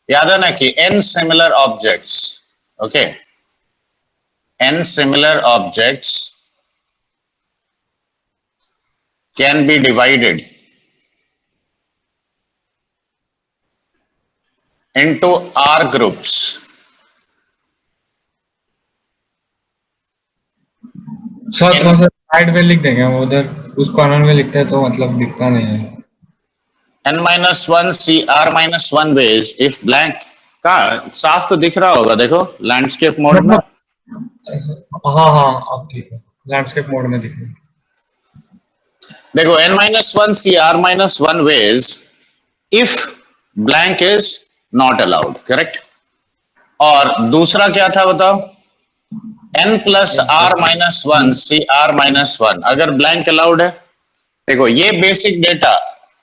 याद है ना कि n similar objects, okay, n similar objects can be divided into R groups. Sir थोड़ा सा साइड में लिख देंगे, वो उधर उस कॉर्नर में लिखते हैं तो मतलब दिखता नहीं है। n minus 1 c r minus 1 ways if blank का साफ तो दिख रहा होगा, देखो लैंडस्केप मोड में। मतलब हाँ हाँ अब ठीक है, लैंडस्केप मोड में दिख रहा है। देखो n minus 1 c r minus 1 ways if blank is not allowed, correct. और दूसरा क्या था बताओ, n plus r minus 1 c r minus 1 अगर ब्लैंक अलाउड है। देखो ये बेसिक डेटा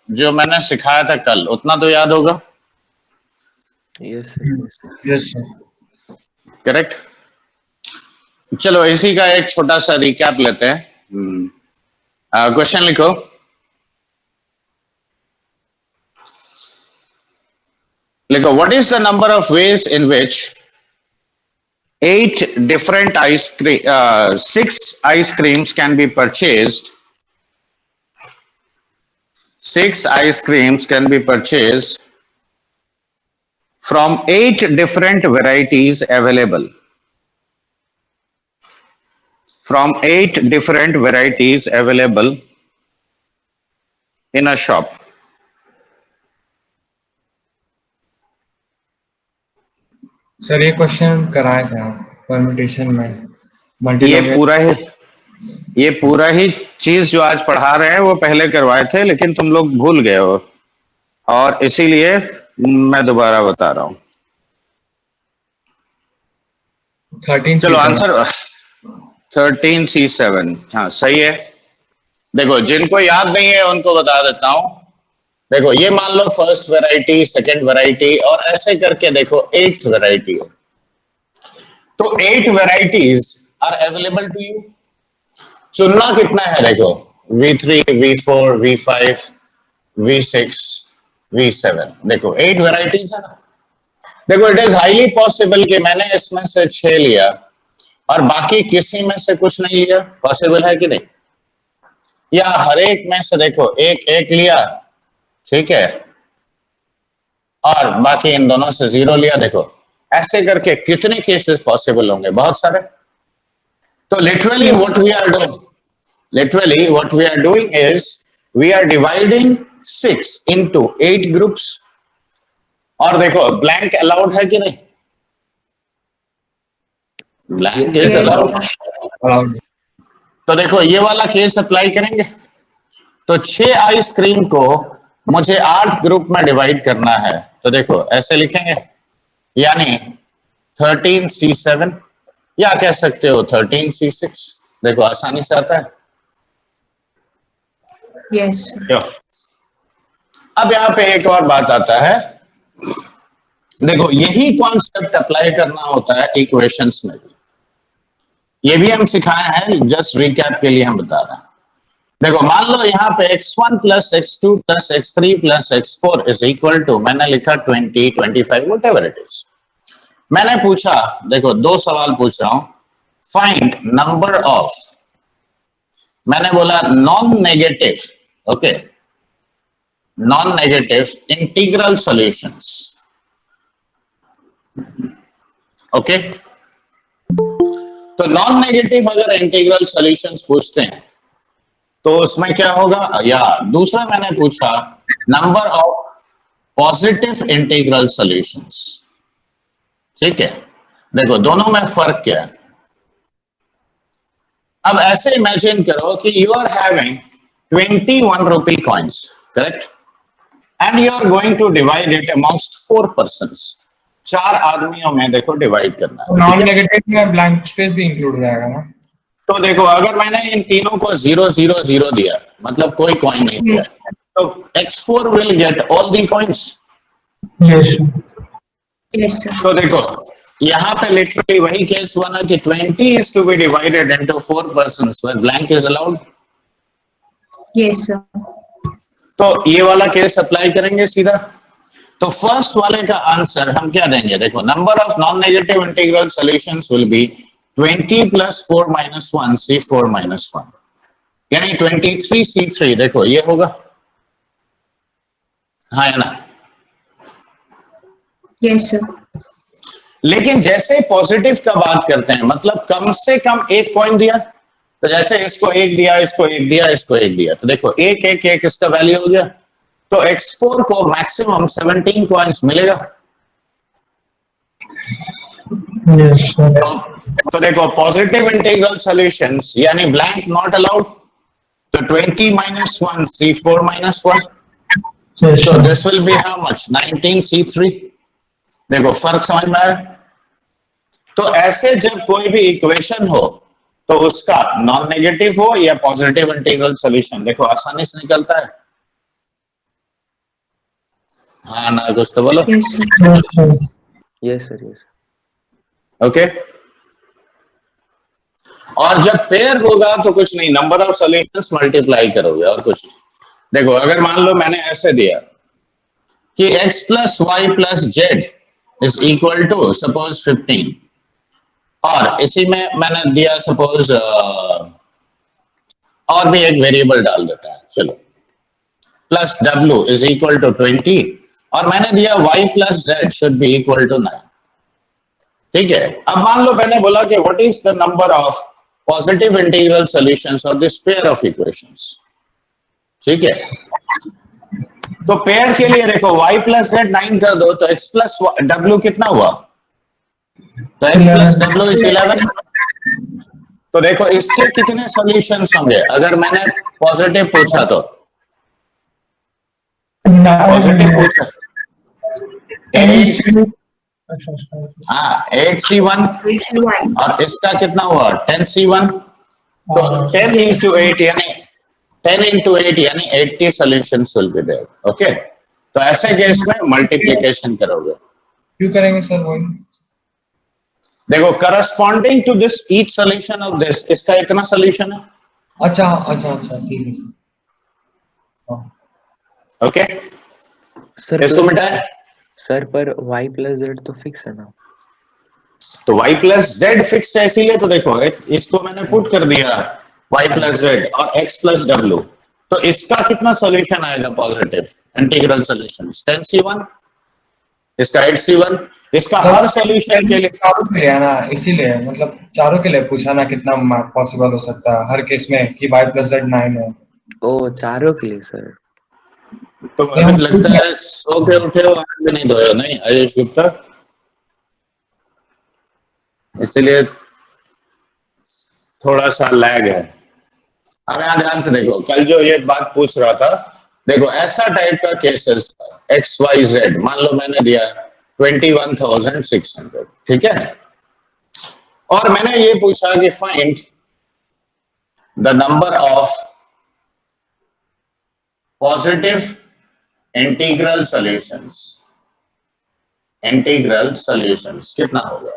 जो मैंने सिखाया था कल, उतना तो याद होगा, यस सर। करेक्ट। चलो इसी का एक छोटा सा रिकैप लेते हैं। क्वेश्चन लिखो, what is the number of ways in which 6 ice creams can be purchased, 6 ice creams can be purchased from 8 different varieties available, from 8 different varieties available in a shop. Sir ये question कराए थे आप permutation में, ये पूरा ही चीज जो आज पढ़ा रहे हैं वो पहले करवाए थे, लेकिन तुम लोग भूल गए हो और इसीलिए मैं दोबारा बता रहा हूं। 13 चलो आंसर 13C7, हाँ सही है। देखो जिनको याद नहीं है उनको बता देता हूं। देखो ये मान लो फर्स्ट वैरायटी, सेकंड वैरायटी और ऐसे करके देखो 8th वैरायटी है, तो 8 varieties are available to you. चुनना कितना है, देखो V3, V4, V5, V6, V7, देखो 8 वैरायटीज है ना। देखो इट इज हाईली पॉसिबल कि मैंने इसमें से 6 लिया और बाकी किसी में से कुछ नहीं लिया, पॉसिबल है कि नहीं? या हर एक में से देखो एक एक लिया, ठीक है, और बाकी इन दोनों से 0 लिया। देखो ऐसे करके कितने केसेस पॉसिबल होंगे, बहुत सारे। तो literally what we are doing is we are dividing 6 into 8 groups. और देखो ब्लैंक अलाउड है कि नहीं? Blank is allowed. तो देखो ये वाला केस अप्लाई करेंगे, तो 6 आइसक्रीम को मुझे 8 ग्रुप में डिवाइड करना है, तो देखो ऐसे लिखेंगे, यानी 13C7 या कह सकते हो 13C6। देखो आसानी से आता है। यस अब यहाँ पे एक और बात आता है, देखो यही कॉन्सेप्ट अप्लाई करना होता है इक्वेशंस में भी। ये भी हम सिखाए हैं, जस्ट रिकैप के लिए हम बता रहे हैं। देखो मान लो यहाँ पे x1 plus x2 plus x3 plus x4 is equal to, मैंने लिखा 20, 25, whatever it is। मैंने पूछा, देखो 2 सवाल पूछ रहा हूं, फाइंड नंबर ऑफ, मैंने बोला non negative, okay, non negative integral solutions, okay. तो नॉन नेगेटिव अगर इंटीग्रल सॉल्यूशंस पूछते हैं तो उसमें क्या होगा, या दूसरा मैंने पूछा number of positive integral solutions, ठीक है। देखो दोनों में फर्क क्या है। अब ऐसे इमेजिन करो कि you are having 21 rupee coins, correct, and you are going to divide it amongst 4 persons. 4 आदमियों में देखो डिवाइड करना है। नॉन नेगेटिव में ब्लैंक स्पेस भी इंक्लूड हो जाएगा ना? तो देखो अगर मैंने इन तीनों को 0 0 0 दिया, मतलब कोई कॉइन नहीं दिया, तो x4 will get all the coins. Yes तो देखो यहाँ पे लिटरली वही केस बना कि 20 is to be divided into 4 persons where blank is allowed। Yes तो ये वाला केस अप्लाई करेंगे सीधा। तो फर्स्ट वाले का आंसर हम क्या देंगे? देखो, number of non negative integral solutions will be 20 plus 4 minus 1 C4 minus 1, यानी 23 C3। देखो ये होगा, हाँ है ना? Yes sir. लेकिन जैसे पॉजिटिव का बात करते हैं, मतलब कम से कम एक पॉइंट दिया, तो जैसे इसको एक दिया, इसको एक दिया, इसको एक दिया, तो देखो एक एक एक इसका वैल्यू हो गया, तो x4 को मैक्सिमम 17 पॉइंट्स मिलेगा। Yes sir. तो देखो पॉजिटिव इंटीग्रल सॉल्यूशंस यानी ब्लैंक नॉट अलाउड, तो 20 minus 1 C4 minus 1, yes so sir. this will be how much? 19 C3। देखो फर्क समझ में आया? तो ऐसे जब कोई भी इक्वेशन हो तो उसका नॉन नेगेटिव हो या पॉजिटिव इंटीग्रल सॉल्यूशन, देखो आसानी से निकलता है। हाँ ना, कुछ तो बोलो। Yes sir. Yes sir. Yes, sir. Yes. Okay, और जब पेयर होगा तो कुछ नहीं, नंबर ऑफ सॉल्यूशंस मल्टीप्लाई करोगे और कुछ नहीं। देखो अगर मान लो मैंने ऐसे दिया कि x plus y plus z is equal to suppose 15, और इसी में मैंने दिया सपोज और भी एक वेरिएबल डाल देता है, चलो plus w is equal to 20, और मैंने दिया y plus z should be equal to 9। ठीक है, अब मान लो मैंने बोला कि what is the number of positive integral solutions of this pair of equations. ठीक है, तो पेयर के लिए देखो y प्लस जेड 9 कर दो, तो x प्लस w कितना हुआ? तो x प्लस w इज 11। तो देखो इसके कितने सॉल्यूशंस होंगे अगर मैंने पॉजिटिव पूछा तो? पॉजिटिव पूछा, हाँ 8C1, और इसका कितना हुआ? 10C1, तो 10 into 8 यानी 10 into 8 यानी 80 solutions will be there। Okay, तो ऐसे केस में मल्टीप्लिकेशन करोगे। क्यों करेंगे सर वही? देखो corresponding to this each solution of this, इसका इतना सॉल्यूशन है। अच्छा अच्छा अच्छा, ठीक है सर। ओके, Sir, इसको मिटाए, sir, पर y plus z तो फिक्स है ना? तो y प्लस जेड फिक्स्ड है, इसीलिए तो देखो इसको मैंने पुट कर दिया y प्लस जेड और x प्लस डब्ल्यू, तो इसका कितना सॉल्यूशन आएगा पॉजिटिव इंटीग्रल सॉल्यूशन? 10C1, इसका 8C1, इसका हर सॉल्यूशन के लिए। चारों के लिए है ना, इसीलिए मतलब चारों के लिए पूछा ना कितना पॉसिबल हो सकता है हर केस में कि y प्लस जेड 9 है। ओ, चारों के लिए सर। तो मुझे लगता है सो के उठे हो, आज भी नहीं धोए, नहीं आयुष गुप्ता, इसलिए थोड़ा सा लैग है। अब यहाँ ध्यान से देखो, कल जो ये बात पूछ रहा था, देखो ऐसा टाइप का केसेस एक्स वाई जेड, मान लो मैंने दिया 21,600, ठीक है, और मैंने ये पूछा कि find the number of positive integral solutions कितना होगा।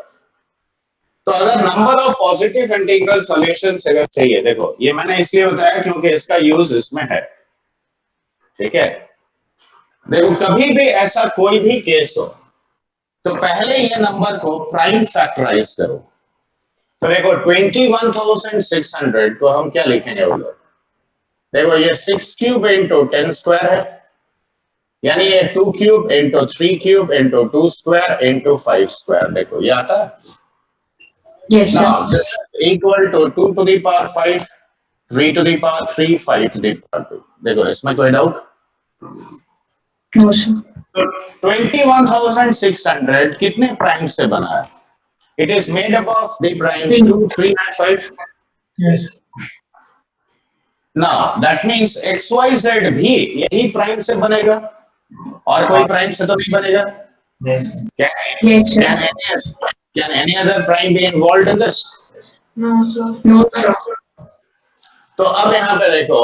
तो अगर number of positive integral solutions अगर चाहिए, देखो ये मैंने इसलिए बताया क्योंकि इसका यूज इसमें है। ठीक है, देखो कभी भी ऐसा कोई भी केस हो तो पहले ये नंबर को प्राइम फैक्टराइज करो। तो देखो 21,600 को हम क्या लिखेंगे बोलो? देखो ये 6 क्यूब इंटू 10 स्क्वायर है, यानी ये 2 cube into 3 cube into 2 square into 5 square. देखो ये आता है। Yes, sir. Now this is equal to 2 to the power 5, 3 to the power 3, 5 to the power 2। देखो इसमें कोई डाउट? No, sir. तो 21,600 कितने प्राइम से बना है? It is made up of the primes 2, 3 and 5। Yes. Now that means XYZ भी यही प्राइम से बनेगा और कोई प्राइम से तो नहीं बनेगा। Yes. Yes, sir. Can any other prime be involved in this? No, sir. No, sir. तो अब यहाँ पे देखो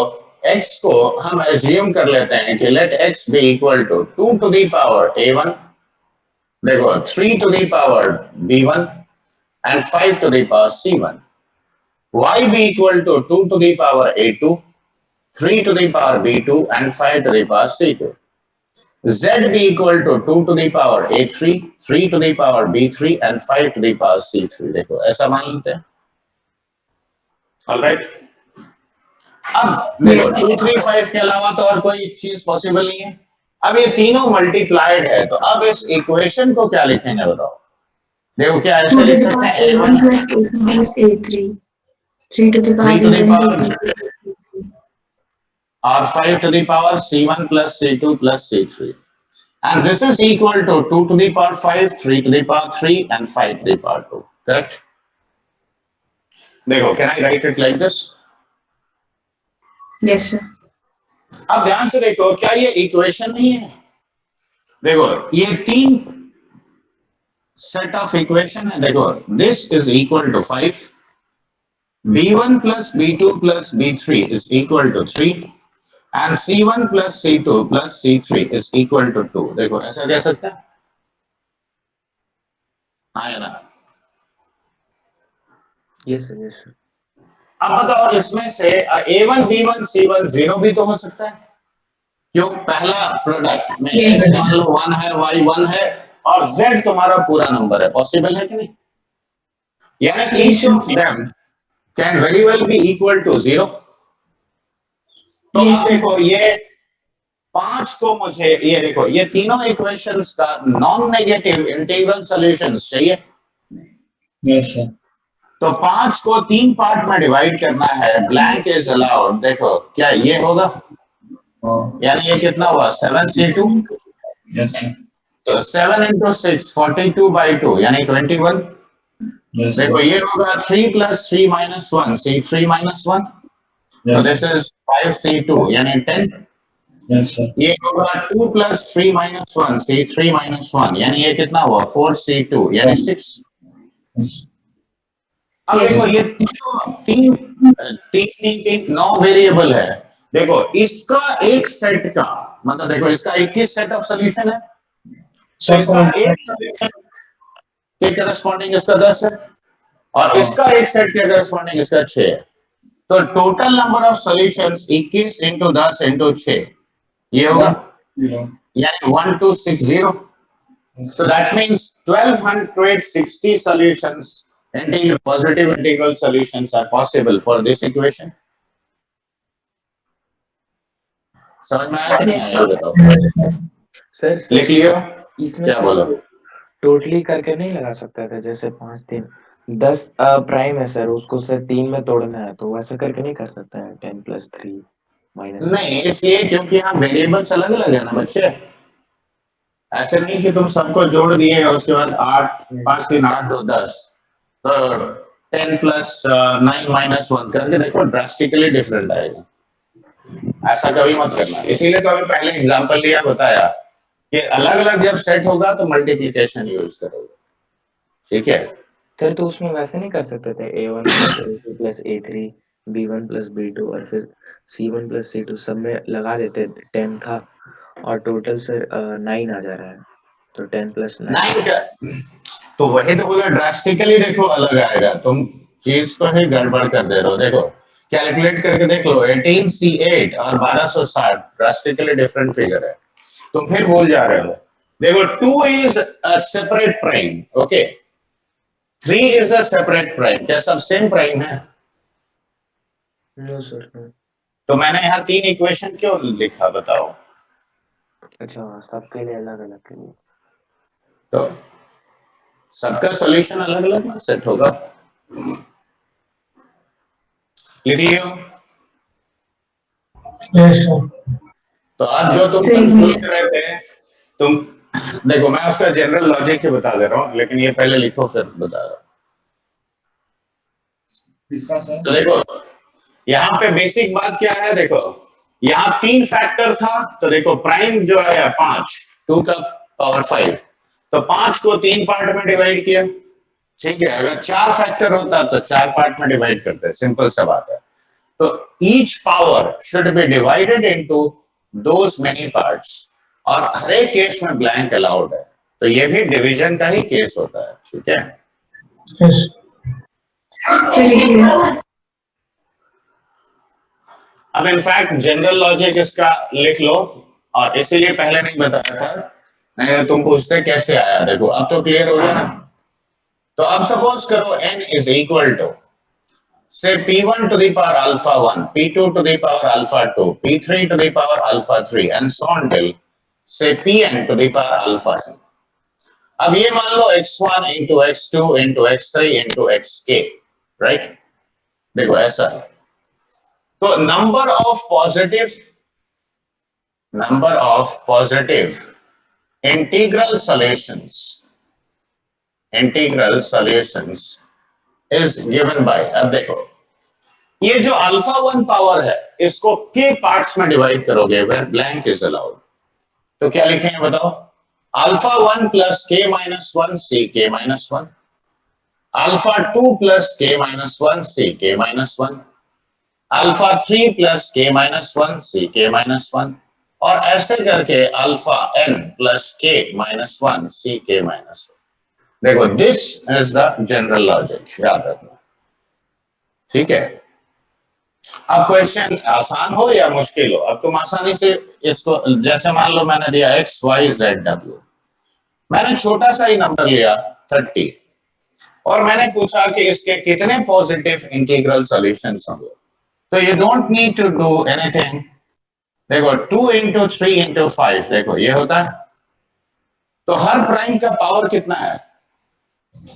x को हम assume कर लेते हैं कि let x be equal to 2 to the power a1, देखो 3 to the power b1 and 5 to the power c1, y be equal to 2 to the power a2, 3 to the power b2 and 5 to the power c2। Z be equal to 2 to the power A3, 3 to the power B3 and 5 to the power C3. देखो ऐसा मान लेते हैं. Alright. अब देखो 2, 3, 5 के अलावा तो और कोई चीज पॉसिबल नहीं है. अब ये तीनों मल्टीप्लाइड है तो अब इस इक्वेशन को क्या लिखेंगे बताओ. देखो क्या ऐसे 2 to लिख the सकते power हैं A1 plus A2 plus A3. 3 to the power 3 to the B1 power plus B2. or 5 to the power C1 plus C2 plus C3. And this is equal to 2 to the power 5, 3 to the power 3 and 5 to the power 2. Correct? देखो, can I write it like this? Yes, sir. अब ध्यान से देखो, क्या ये equation नहीं है? देखो, ये तीन सेट ऑफ इक्वेशन है. देखो, this is equal to 5. B1 plus B2 plus B3 is equal to 3. And C1 plus C2 plus C3 is equal to 2. देखो ऐसा कह सकते हैं. हाँ या ना. Yes sir yes sir. अब बताओ इसमें से A1 B1 C1 0 भी तो हो सकता है. क्यों? पहला प्रोडक्ट में Yes. X मान लो 1 है, Y 1 है और Z तुम्हारा पूरा नंबर है. पॉसिबल है कि नहीं? यानी कि each of them can very well be equal to 0. तो Yes, अब sir. देखो ये 5 को मुझे ये देखो ये तीनों इक्वेशंस का नॉन नेगेटिव इंटीग्रल सॉल्यूशंस चाहिए. Yes sir. तो 5 को 3 पार्ट में डिवाइड करना है. Blank is allowed. देखो क्या ये होगा? यानी ये कितना हुआ? 7C2. Yes sir. तो 7 into 6 42 by 2 यानी 21. यस देखो सर. ये होगा 3 plus 3 minus 1 C3 minus 1. तो यस दिस इज 5C2 यानी 10. Yes sir. ये होगा 2 plus 3 minus 1 C3 minus 1 यानी ये कितना हुआ? 4C2 यानी 6. अब Yes. देखो ये तीन तीन तीन तीन 9 वेरिएबल है. देखो इसका एक सेट का मतलब देखो इसका 21 सेट ऑफ सॉल्यूशन है. तो इसका एक सॉल्यूशन के करस्पॉन्डिंग इसका 10 है और इसका एक सेट के करस्पॉन्डिंग इसका 6 है. तो total number of solutions 21 into 10 into 6 ये होगा यानी 1260. So that means 1260 solutions, integral positive integral solutions are possible for this equation. समझ में आया कि नहीं आया बताओ. सर लिख लियो. इसमें क्या बोलो? टोटली करके नहीं लगा सकता था जैसे 5 3 10 प्राइम है सर उसको सर 3 में तोड़ना है तो वैसे करके नहीं कर सकता है 10 plus 3 minus 1. नहीं इसलिए क्योंकि यहाँ वेरिएबल्स अलग अलग है ना बच्चे. ऐसे नहीं कि तुम सबको जोड़ दिए और उसके बाद 8 5 3 8 2 10 तो 10 plus 9 minus 1 करके देखो ड्रास्टिकली डिफरेंट आएगा. ऐसा कभी मत करना. इसीलिए तो अभी पहले एग्जांपल लिया बताया कि अलग अलग जब सेट होगा तो मल्टीप्लिकेशन यूज करोगे. ठीक है. सर तो उसमें वैसे नहीं कर सकते थे A1 plus A2 plus A3 B1 plus B2 और फिर C1 plus C2 सब में लगा देते 10 था और टोटल सर 9 आ जा रहा है तो 10 plus 9 9 का तो वही तो बोला ड्रास्टिकली देखो अलग आएगा. तुम चीज को ही गड़बड़ कर दे रहे हो. देखो कैलकुलेट करके देख लो 18C8 और 1260 ड्रास्टिकली डिफरेंट फिगर है. तुम फिर भूल जा रहे हो. देखो 2 is a separate prime. Okay. 3 is a separate prime. क्या सब सेम प्राइम है? No sir no. तो मैंने यहाँ 3 इक्वेशन क्यों लिखा बताओ. अच्छा सबके लिए अलग अलग के लिए. तो सबका सॉल्यूशन अलग अलग ना सेट होगा. लिख लियो. तो आज जो तुम सही है. पूछ रहे थे तुम देखो मैं उसका जनरल लॉजिक ही बता दे रहा हूँ लेकिन ये पहले लिखो फिर बता रहा हूँ. किसका सर? तो देखो यहाँ पे बेसिक बात क्या है. देखो यहाँ 3 फैक्टर था तो देखो प्राइम जो आया 5 2 का पावर 5 तो 5 को 3 पार्ट में डिवाइड किया. ठीक है. अगर 4 फैक्टर होता तो 4 पार्ट में डिवाइड करते. सिंपल सा बात है. तो each power should be divided into those many parts और हर एक केस में ब्लैंक अलाउड है. तो ये भी डिवीजन का ही केस होता है. ठीक है. चलिए. अब इनफैक्ट जनरल लॉजिक इसका लिख लो. और इसीलिए पहले नहीं बताया था, नहीं तो तुम पूछते कैसे आया। देखो अब तो क्लियर हो गया ना। तो अब सपोज करो n इज इक्वल टू से p1 to the power alpha 1, p2 to the power alpha 2, p3 to the power alpha 3 and so on till say pn to the power alpha n। अब ये मान लो x1 into x2 into x3 into xk, right. देखो ऐसा है। तो number of positive integral solutions is given by, अब देखो ये जो अल्फा 1 पावर है इसको के पार्ट्स में डिवाइड करोगे वेयर ब्लैंक इज अलाउड। तो क्या लिखेंगे बताओ? अल्फा 1 प्लस के माइनस 1 सी के माइनस 1, अल्फा 2 प्लस के माइनस 1 सी के माइनस 1, अल्फा 3 प्लस के माइनस 1 सी के माइनस 1, और ऐसे करके अल्फा n प्लस के माइनस 1 सी के माइनस 1। देखो this is the general logic, याद रखना, ठीक है। अब क्वेश्चन आसान हो या मुश्किल हो, अब तुम आसानी से इसको, जैसे मान लो मैंने दिया x y z w, मैंने छोटा सा ही नंबर लिया 30 और मैंने पूछा कि इसके कितने पॉजिटिव इंटीग्रल सॉल्यूशंस होंगे। तो you don't need to do anything. देखो 2 into 3 into 5, देखो ये होता है। तो हर प्राइम का पावर कितना है?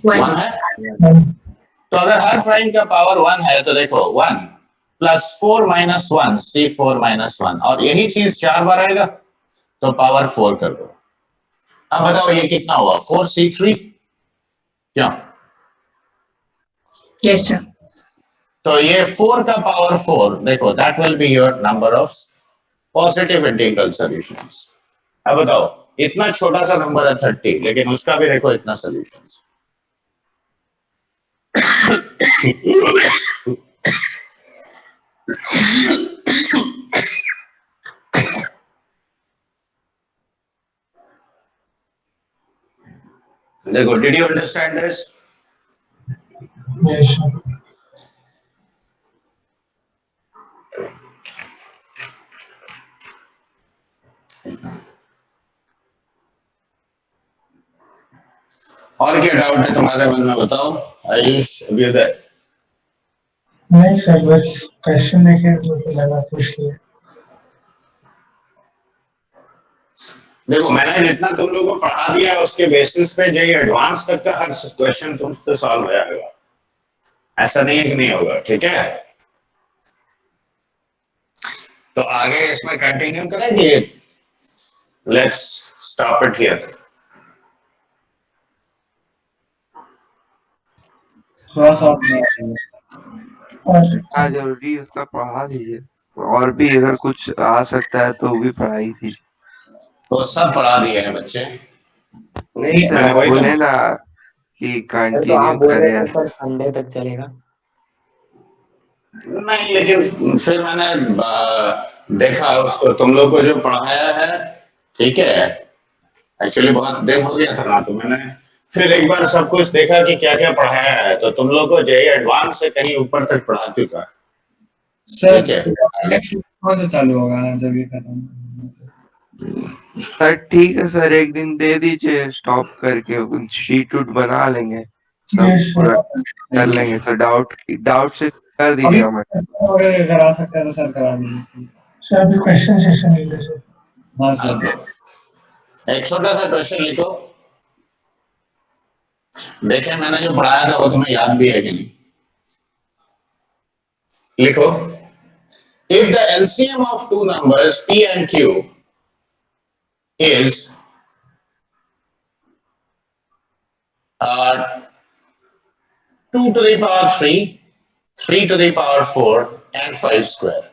1 है। तो अगर हर प्राइम का पावर 1 है तो देखो 1 प्लस 4 माइनस 1 C4 माइनस 1, और यही चीज 4 बार आएगा तो पावर 4 कर दो। अब बताओ ये कितना हुआ? 4C3, क्या? Yes, sir. तो ये 4 का पावर 4, देखो that will be your number of positive integral solutions. अब बताओ इतना छोटा सा नंबर है 30, लेकिन उसका भी देखो इतना सॉल्यूशंस। देखो did you understand this? Yes, sir. और क्या डाउट है तुम्हारे मन में, बताओ। आयुष अभ्युदय? नहीं सर, बस क्वेश्चन देखे तो लगा पूछ लिया। देखो मैंने जितना तुम लोगों को पढ़ा दिया है उसके बेसिस पे जो एडवांस तक का हर क्वेश्चन तुमसे सॉल्व हो जाएगा, ऐसा नहीं है कि नहीं होगा, ठीक है। तो आगे इसमें कंटिन्यू करेंगे। Let's stop it here. थोड़ा सा जितना जरूरी है उतना पढ़ा दीजिए, और भी अगर कुछ आ सकता है तो भी पढ़ाई दीजिए। तो सब पढ़ा दिए हैं बच्चे। नहीं मैंने सर, वही बोले तो ना कि तो कंटिन्यू आप बोल रहे करें। थे सर संडे तक चलेगा। नहीं, लेकिन फिर मैंने देखा उसको, तुम लोग को जो पढ़ाया है, ठीक है। एक्चुअली बहुत दिन हो गया था ना, तो मैंने फिर एक बार सब कुछ देखा कि क्या क्या पढ़ाया है। तो तुम लोग को जेई एडवांस से कहीं ऊपर तक पढ़ा चुका है, सर ठीक है। नेक्स्ट कौन से चालू होगा जब ये खत्म? सर ठीक है सर, एक दिन दे दीजिए स्टॉप करके, शीट उट बना लेंगे, सब यस पूरा सर। कर लेंगे सर। डाउट से कर अभी दीजिएगा मैं। अगर करा सकता है तो सर करा दीजिए। सर अभी क्वेश्चन सेशन ले लो सर। हाँ सर। अब एक छोटा सा क्वेश्चन लिखो, देखें मैंने जो पढ़ाया था वो तुम्हें याद भी है कि नहीं। लिखो, if the LCM of two numbers p and q is 2 to the power 3, 3 to the power 4 and 5 square,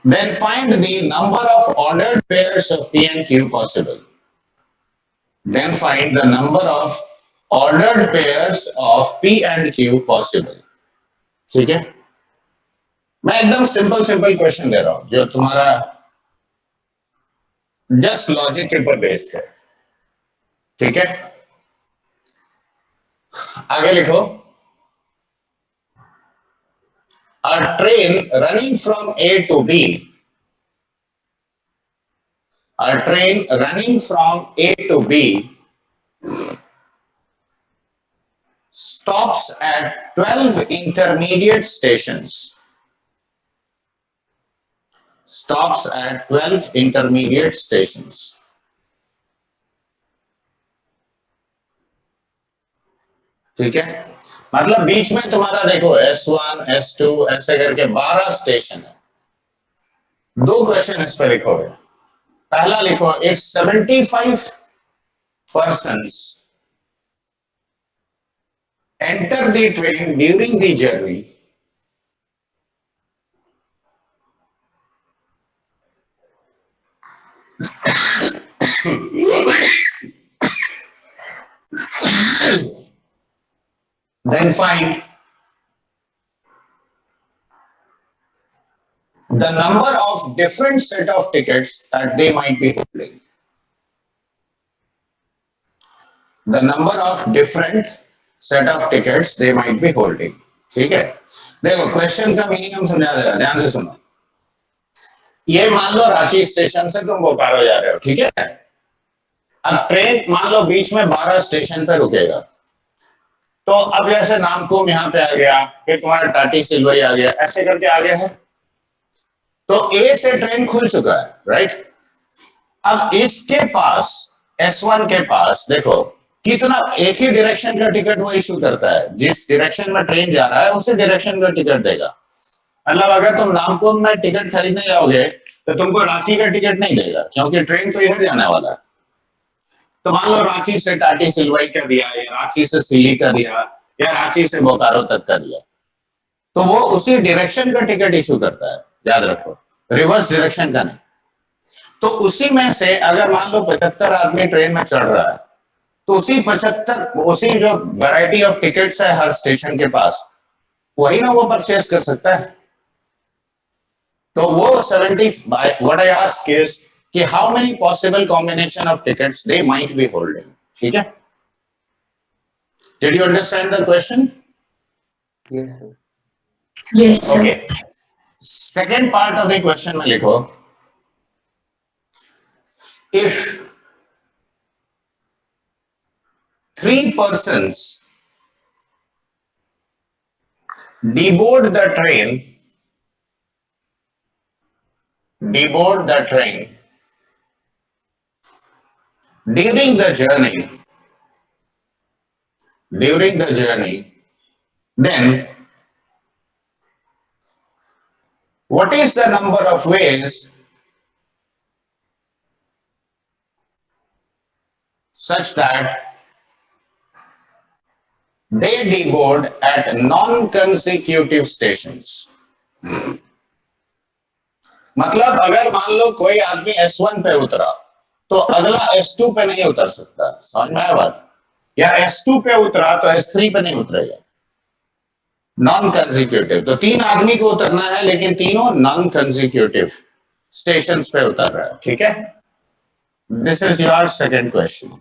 then find the number of ordered pairs of p and q possible. Then find the number of ordered pairs of p and q possible. ठीक है, मैं एकदम simple question दे रहा हूं जो तुम्हारा just logic के ऊपर बेस्ड है, ठीक है। आगे लिखो, a train running from A to B A train running from A to B stops at 12 intermediate stations. Stops at 12 intermediate stations. ठीक है, मतलब बीच में तुम्हारा देखो S1 S2 ऐसे करके 12 स्टेशन है। दो क्वेश्चन इस पर लिखोगे। पहला लिखो if 75 persons enter the train during the journey, then find the number of different set of tickets that they might be holding. The number of different set of tickets they might be holding. ठीक है, देखो question का meaning हम समझा दे रहे हैं, ध्यान से सुनो। ये मान लो रांची स्टेशन से तुम बोकारो जा रहे हो, ठीक है। अब ट्रेन मान लो बीच में 12 स्टेशन पे रुकेगा, तो अब जैसे नामकुम यहाँ पे आ गया, फिर तुम्हारा टाटी सिलवई आ गया, ऐसे करके आ गया है। तो ए से ट्रेन खुल चुका है, राइट। अब इसके पास S1 के पास देखो कितना एक ही डायरेक्शन का टिकट वो इशू करता है, जिस डायरेक्शन में ट्रेन जा रहा है उसी डायरेक्शन का टिकट देगा। मतलब अगर तुम नामकुम में टिकट खरीदने जाओगे तो तुमको रांची का टिकट नहीं देगा, क्योंकि ट्रेन तो इधर जाने वाला है। तो मान लो रांची से टाटी सिलवई का दिया, या रांची से सिली का दिया, या रांची से बोकारो तक का दिया, तो वो उसी डायरेक्शन का टिकट इशू करता है, याद रखो, रिवर्स डायरेक्शन का नहीं। तो उसी में से अगर मान लो 75 आदमी ट्रेन में चढ़ रहा है, तो उसी 75 उसी जो वैरायटी ऑफ टिकट्स है हर स्टेशन के पास, वही ना वो परचेस कर सकता है। तो वो 70 व्हाट आई आस्क्ड इज कि how many possible combination of tickets they might be holding. ठीक है, did you understand the question? Yes, sir. Yes, sir. Okay, second part of the question में लिखो if 3 persons deboard the train during the journey, then what is the number of ways such that they deboard at non-consecutive stations? मतलब अगर मान लो कोई आदमी S1 पे उतरा तो अगला S2 पे नहीं उतर सकता, समझ में आया बात? या S2 पे उतरा तो S3 पे नहीं उतरेगा, नॉन कंसेक्यूटिव। तो 3 आदमी को उतरना है, लेकिन तीनों नॉन कंसेक्यूटिव स्टेशन पे उतर रहा है। ठीक है, this is your second question.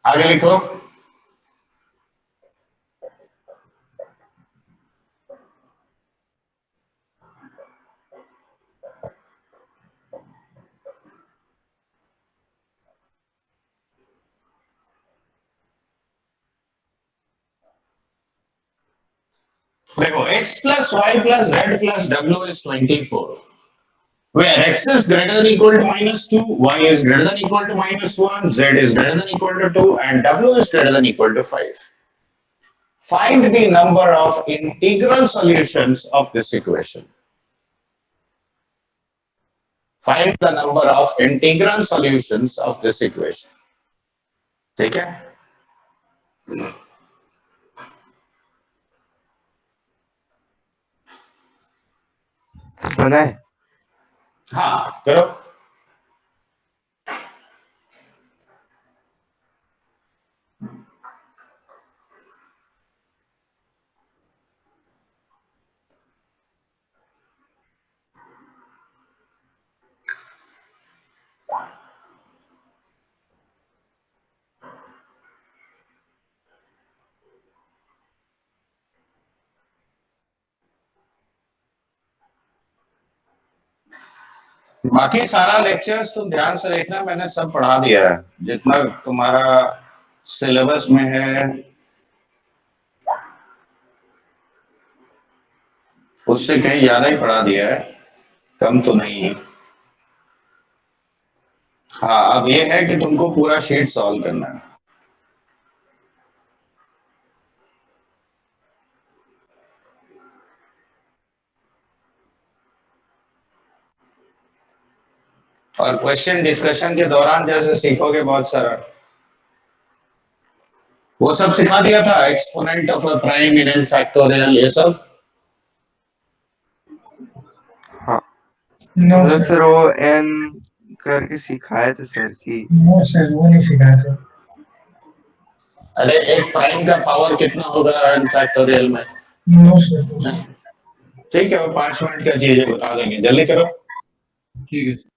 आगे लिखो। देखो x plus y plus z plus w is 24, where x is greater than equal to -2, y is greater than equal to -1, z is greater than equal to 2, and w is greater than equal to 5. Find the number of integral solutions of this equation. Find the number of integral solutions of this equation. ठीक है, बनाए। हाँ करो। बाकी सारा lectures तुम ध्यान से देखना, मैंने सब पढ़ा दिया है जितना तुम्हारा सिलेबस में है, उससे कहीं ज्यादा ही पढ़ा दिया है, कम तो नहीं है। हाँ, अब ये है कि तुमको पूरा शीट सॉल्व करना है। और क्वेश्चन डिस्कशन के दौरान जैसे सीखोगे बहुत सारा, वो सब सिखा दिया था, exponent of a prime in an factorial, ये सब। हाँ नो मतलब सर, सर वो n करके सिखाए थे सर की। नो सर, वो नहीं सिखाए थे। अरे एक प्राइम का पावर कितना होगा एन फैक्टोरियल में? No sir, no sir. नहीं? ठीक है, वो 5 मिनट का चीज है, बता देंगे, जल्दी करो। ठीक है।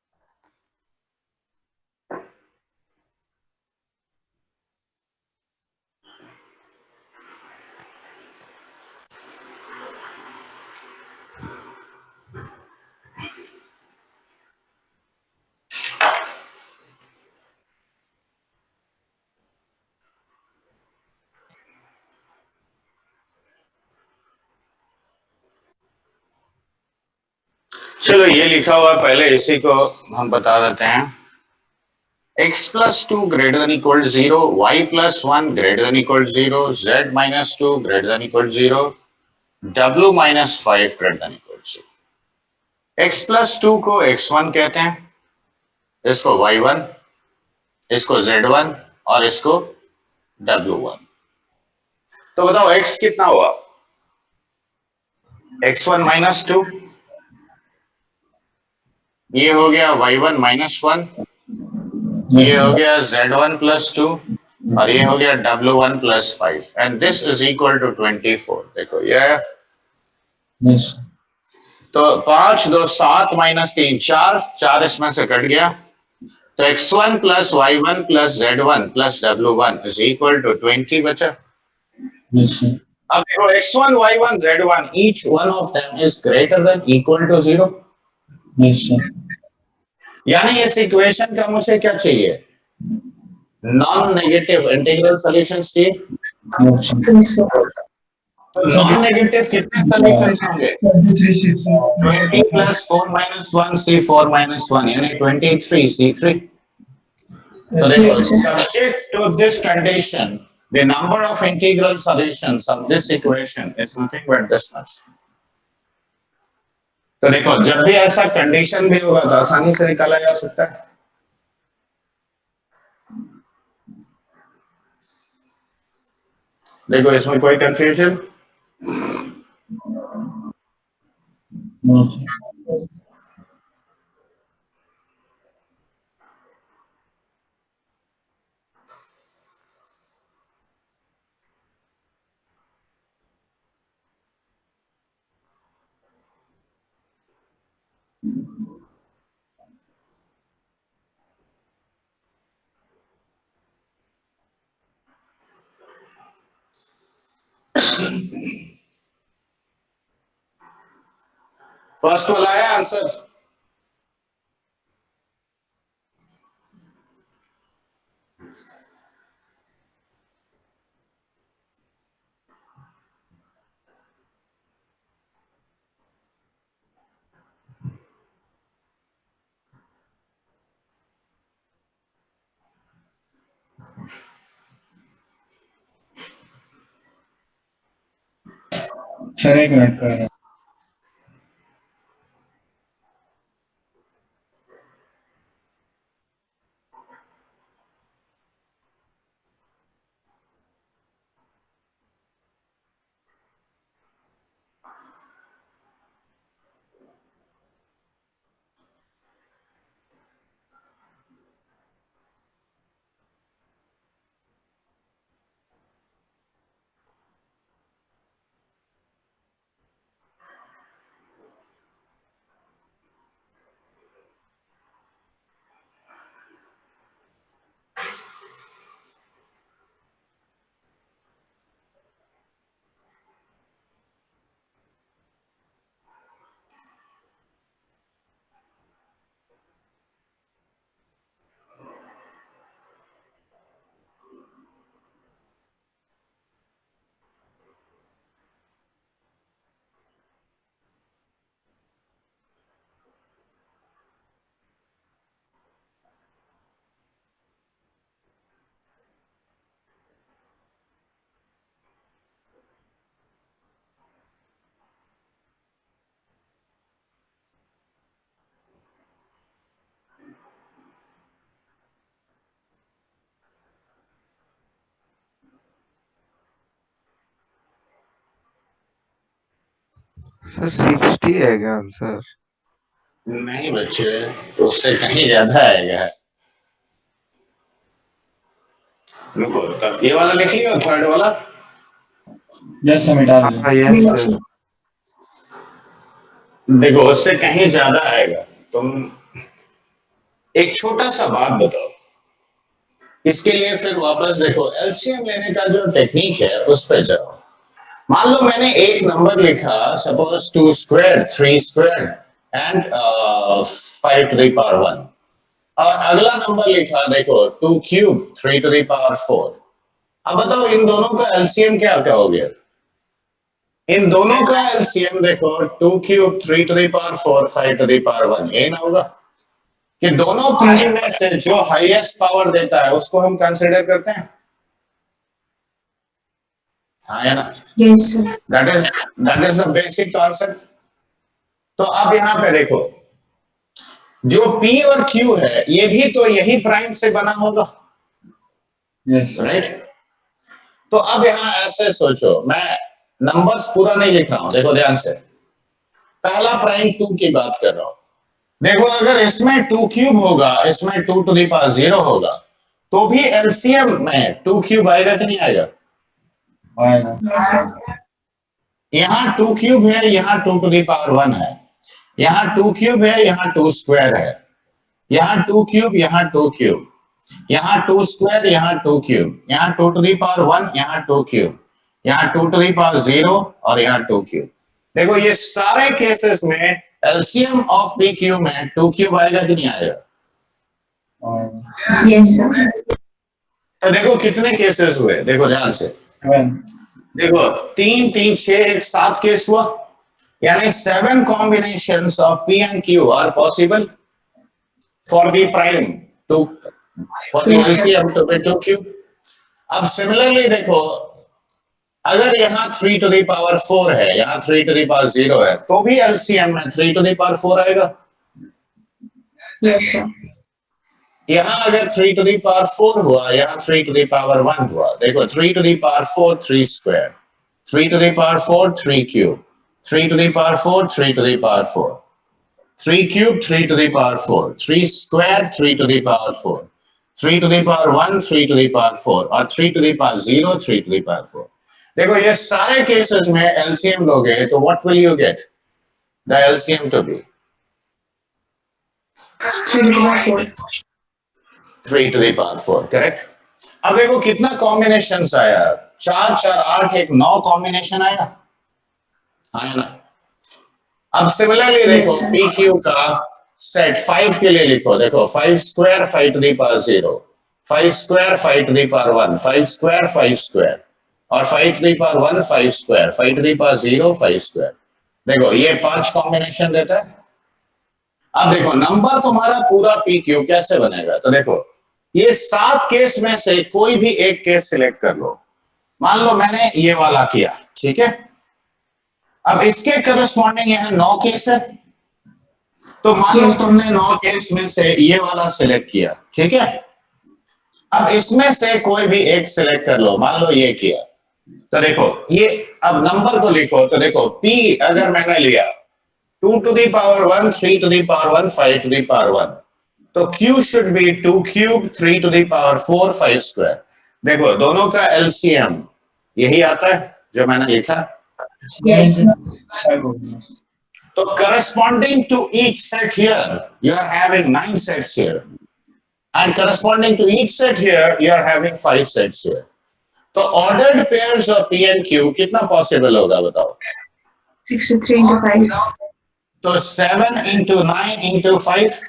चलो ये लिखा हुआ पहले इसी को हम बता देते हैं। x plus 2 greater than equal to 0, y plus 1 greater than equal to 0, z minus 2 greater than equal to 0, w minus 5 greater than equal to 0। x plus 2 को x1 कहते हैं, इसको y1, इसको z1 और इसको w1। तो बताओ x कितना हुआ? x1 माइनस 2, ये हो गया y1 माइनस 1, ये हो गया z1 प्लस 2 और ये हो गया w1 plus 5 and this is equal to 24। देखो ये, यस। तो 5 2 7 माइनस 3 4, 4 इसमें से कट गया, तो x1 plus y1 plus z1 plus w1 is equal to 20 बचा। Yes sir. अब देखो x1 y1 z1 each one of them is greater than equal to 0। Yes sir. यानी इस इक्वेशन का मुझे क्या चाहिए? नॉन नेगेटिव इंटीग्रल सॉल्यूशंस चाहिए। Yes sir. Yes, sir. तो नॉन नेगेटिव कितने सॉल्यूशंस होंगे? 20 प्लस 4 माइनस 1 c4 माइनस 1 यानी 23 c3। तो देखो, Yes, sir. subject to this condition, the number of integral solutions of this equation is nothing but this much। तो देखो, जब भी ऐसा कंडीशन भी होगा तो आसानी से निकाला जा सकता है। देखो इसमें कोई कंफ्यूजन? No sir. फर्स्ट वाला है आंसर। सर, एक मिनट का है। सर 60 है क्या आंसर? नहीं बच्चे, उससे कहीं ज्यादा आएगा। रुको, तब ये वाला लिख लियो, थर्ड वाला। यस सर मिटा दिया। हाँ यस सर। देखो उससे कहीं ज्यादा आएगा। तुम एक छोटा सा बात बताओ, इसके लिए फिर वापस देखो एलसीएम लेने का जो टेक्निक है उस पर जाओ। मान लो मैंने एक नंबर लिखा, suppose 2 square 3 square and 5 to the power 1, और अगला नंबर लिखा देखो 2 क्यूब 3 टू द पावर 4। अब बताओ इन दोनों का एलसीएम क्या कहोगे? इन दोनों का एलसीएम देखो 2 cube 3 to the power 4 5 to the power 1, यही ना होगा कि दोनों प्राइम में से जो हाईएस्ट पावर देता है उसको हम कंसीडर करते हैं। हाँ या ना? Yes, sir. That is the basic concept. तो अब यहां पे देखो जो P और Q है ये भी तो यही प्राइम से बना होगा, यस राइट? तो अब यहां ऐसे सोचो, मैं नंबर्स पूरा नहीं लिख रहा हूं, देखो ध्यान से। पहला प्राइम 2 की बात कर रहा हूं। देखो अगर इसमें 2 क्यूब होगा, इसमें 2 टू द पावर 0 होगा, तो भी एलसीएम में 2 क्यूब आएगा कि नहीं आएगा? आएगा। Yes, sir. यहाँ 2 क्यूब है, यहाँ 2 टू द पावर 1 है, यहाँ 2 क्यूब है, यहाँ 2 स्क्वायर है, यहाँ 2 क्यूब, यहाँ 2 क्यूब, यहाँ 2 स्क्वायर, यहाँ 2 क्यूब, यहाँ 2 टू द पावर 1, यहाँ 2 क्यूब, यहाँ 2 टू द पावर 0 और यहाँ 2 क्यूब। देखो ये सारे केसेस में एलसीएम ऑफ पी क्यूब में 2 क्यूब आएगा कि नहीं आएगा? आएगा। Yes, sir. तो देखो कितने केसेस हुए, देखो ध्यान से। 7 देखो 3 3 6 7 केस हुआ, यानी 7 combinations of P and Q are possible for the prime to for the LCM to be 2 cube। अब सिमिलरली देखो अगर यहाँ 3 to the power 4 है, यहाँ 3 to the power 0 है, तो भी LCM में 3 to the power 4 आएगा। Yes, sir. यहाँ अगर 3 to the power 4 हुआ, यहाँ 3 to the power 1 हुआ, देखो 3 to the power 4 3 square, 3 to the power 4 3 cube, 3 to the power 4 3 to the power 4, 3 cube 3 to the power 4, 3 square 3 to the power 4, 3 to the power 1 3 to the power 4 और 3 to the power 0 3 to the power 4। देखो ये सारे cases में LCM लोगे तो what will you get? The LCM to be 3 to the power 4. 3 to the power 4, correct? अब देखो कितना कॉम्बिनेशन आया, 4 4 8 एक 9 कॉम्बिनेशन आया, आया ना? अब सिमिलरली देखो पी क्यू का सेट 5 के लिए लिखो, देखो 5 square 5 to the power 0, 5 square 5 to the power 1, 5 square 5 square और 5 to the power 1 5 square, 5 to the power 0 5 square. देखो ये 5 कॉम्बिनेशन देता है। अब देखो नंबर तुम्हारा पूरा पी क्यू कैसे बनेगा, तो देखो ये 7 केस में से कोई भी एक केस सिलेक्ट कर लो। मान लो मैंने ये वाला किया, ठीक है? अब इसके करस्पॉन्डिंग यहाँ 9 केस है, तो मान लो तुमने 9 केस में से ये वाला सिलेक्ट किया, ठीक है? अब इसमें से कोई भी एक सिलेक्ट कर लो, मान लो ये किया, तो देखो ये अब नंबर को लिखो, तो देखो P अगर मैंने लिया 2 to the power 1 3 to the power 1 5 to the power 1, तो Q should be 2 cube 3 to the power 4 5 square। देखो दोनों का LCM यही आता है जो मैंने लिखा। Yes, sir. तो corresponding to each set here you are having 9 sets here, and corresponding to each set here you are having 5 sets here। तो ordered pairs of P and Q कितना possible होगा बताओ? 63 into 5. तो 7 into 9 into 5,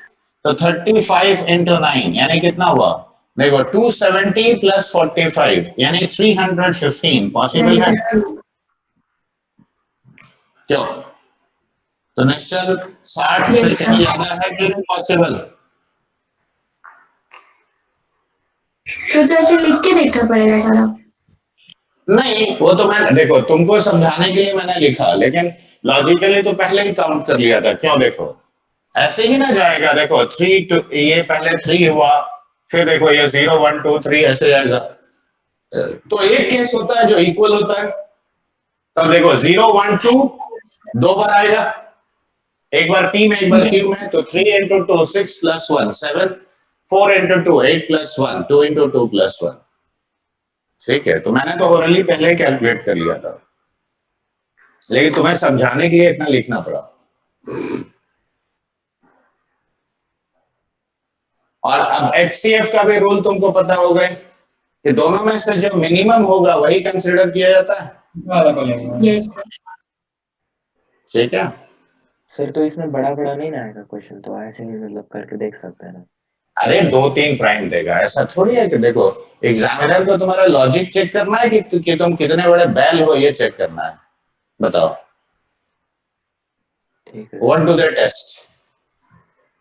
तो 35 into 9 यानी कितना हुआ? देखो 270 plus 45 यानी 315 पॉसिबल है क्यों? तो निश्चल 60 से कहीं ज्यादा है कि नहीं पॉसिबल? तो ऐसे लिख के देखना पड़ेगा सारा। नहीं वो तो मैं देखो तुमको समझाने के लिए मैंने लिखा, लेकिन लॉजिकली तो पहले ही काउंट कर लिया था। क्यों? देखो ऐसे ही ना जाएगा, देखो 3 to ये पहले 3 हुआ, फिर देखो ये 0 1 2 3 ऐसे जाएगा। तो एक केस होता है जो इक्वल होता है, तब देखो 0 1 2 दो बार आएगा, एक बार p में एक बार q में, तो 3 into 2 6 plus 1 7, 4 into 2 8 plus 1 2 into 2 plus 1। ठीक है, तो मैंने तो ओरली पहले ही कैलकुलेट कर लिया था, लेकिन तुम्हें समझाने के लिए इतना लिखना पड़ा। और अब HCF का भी रूल तुमको पता हो गए कि दोनों में से जो मिनिमम होगा वही कंसिडर किया जाता है। वाला को लेंगे। Yes, sir. ठीक है, सर तो इसमें बड़ा बड़ा नहीं ना आएगा क्वेश्चन, तो ऐसे ही मतलब करके देख सकते हैं ना। अरे 2-3 प्राइम देगा, ऐसा थोड़ी है कि देखो एग्जामिनर को तुम्हारा लॉजिक चेक करना है कि तुम कितने बड़े बैल हो, ये चेक करना है। बताओ, ठीक है व्हाट डू दे टेस्ट?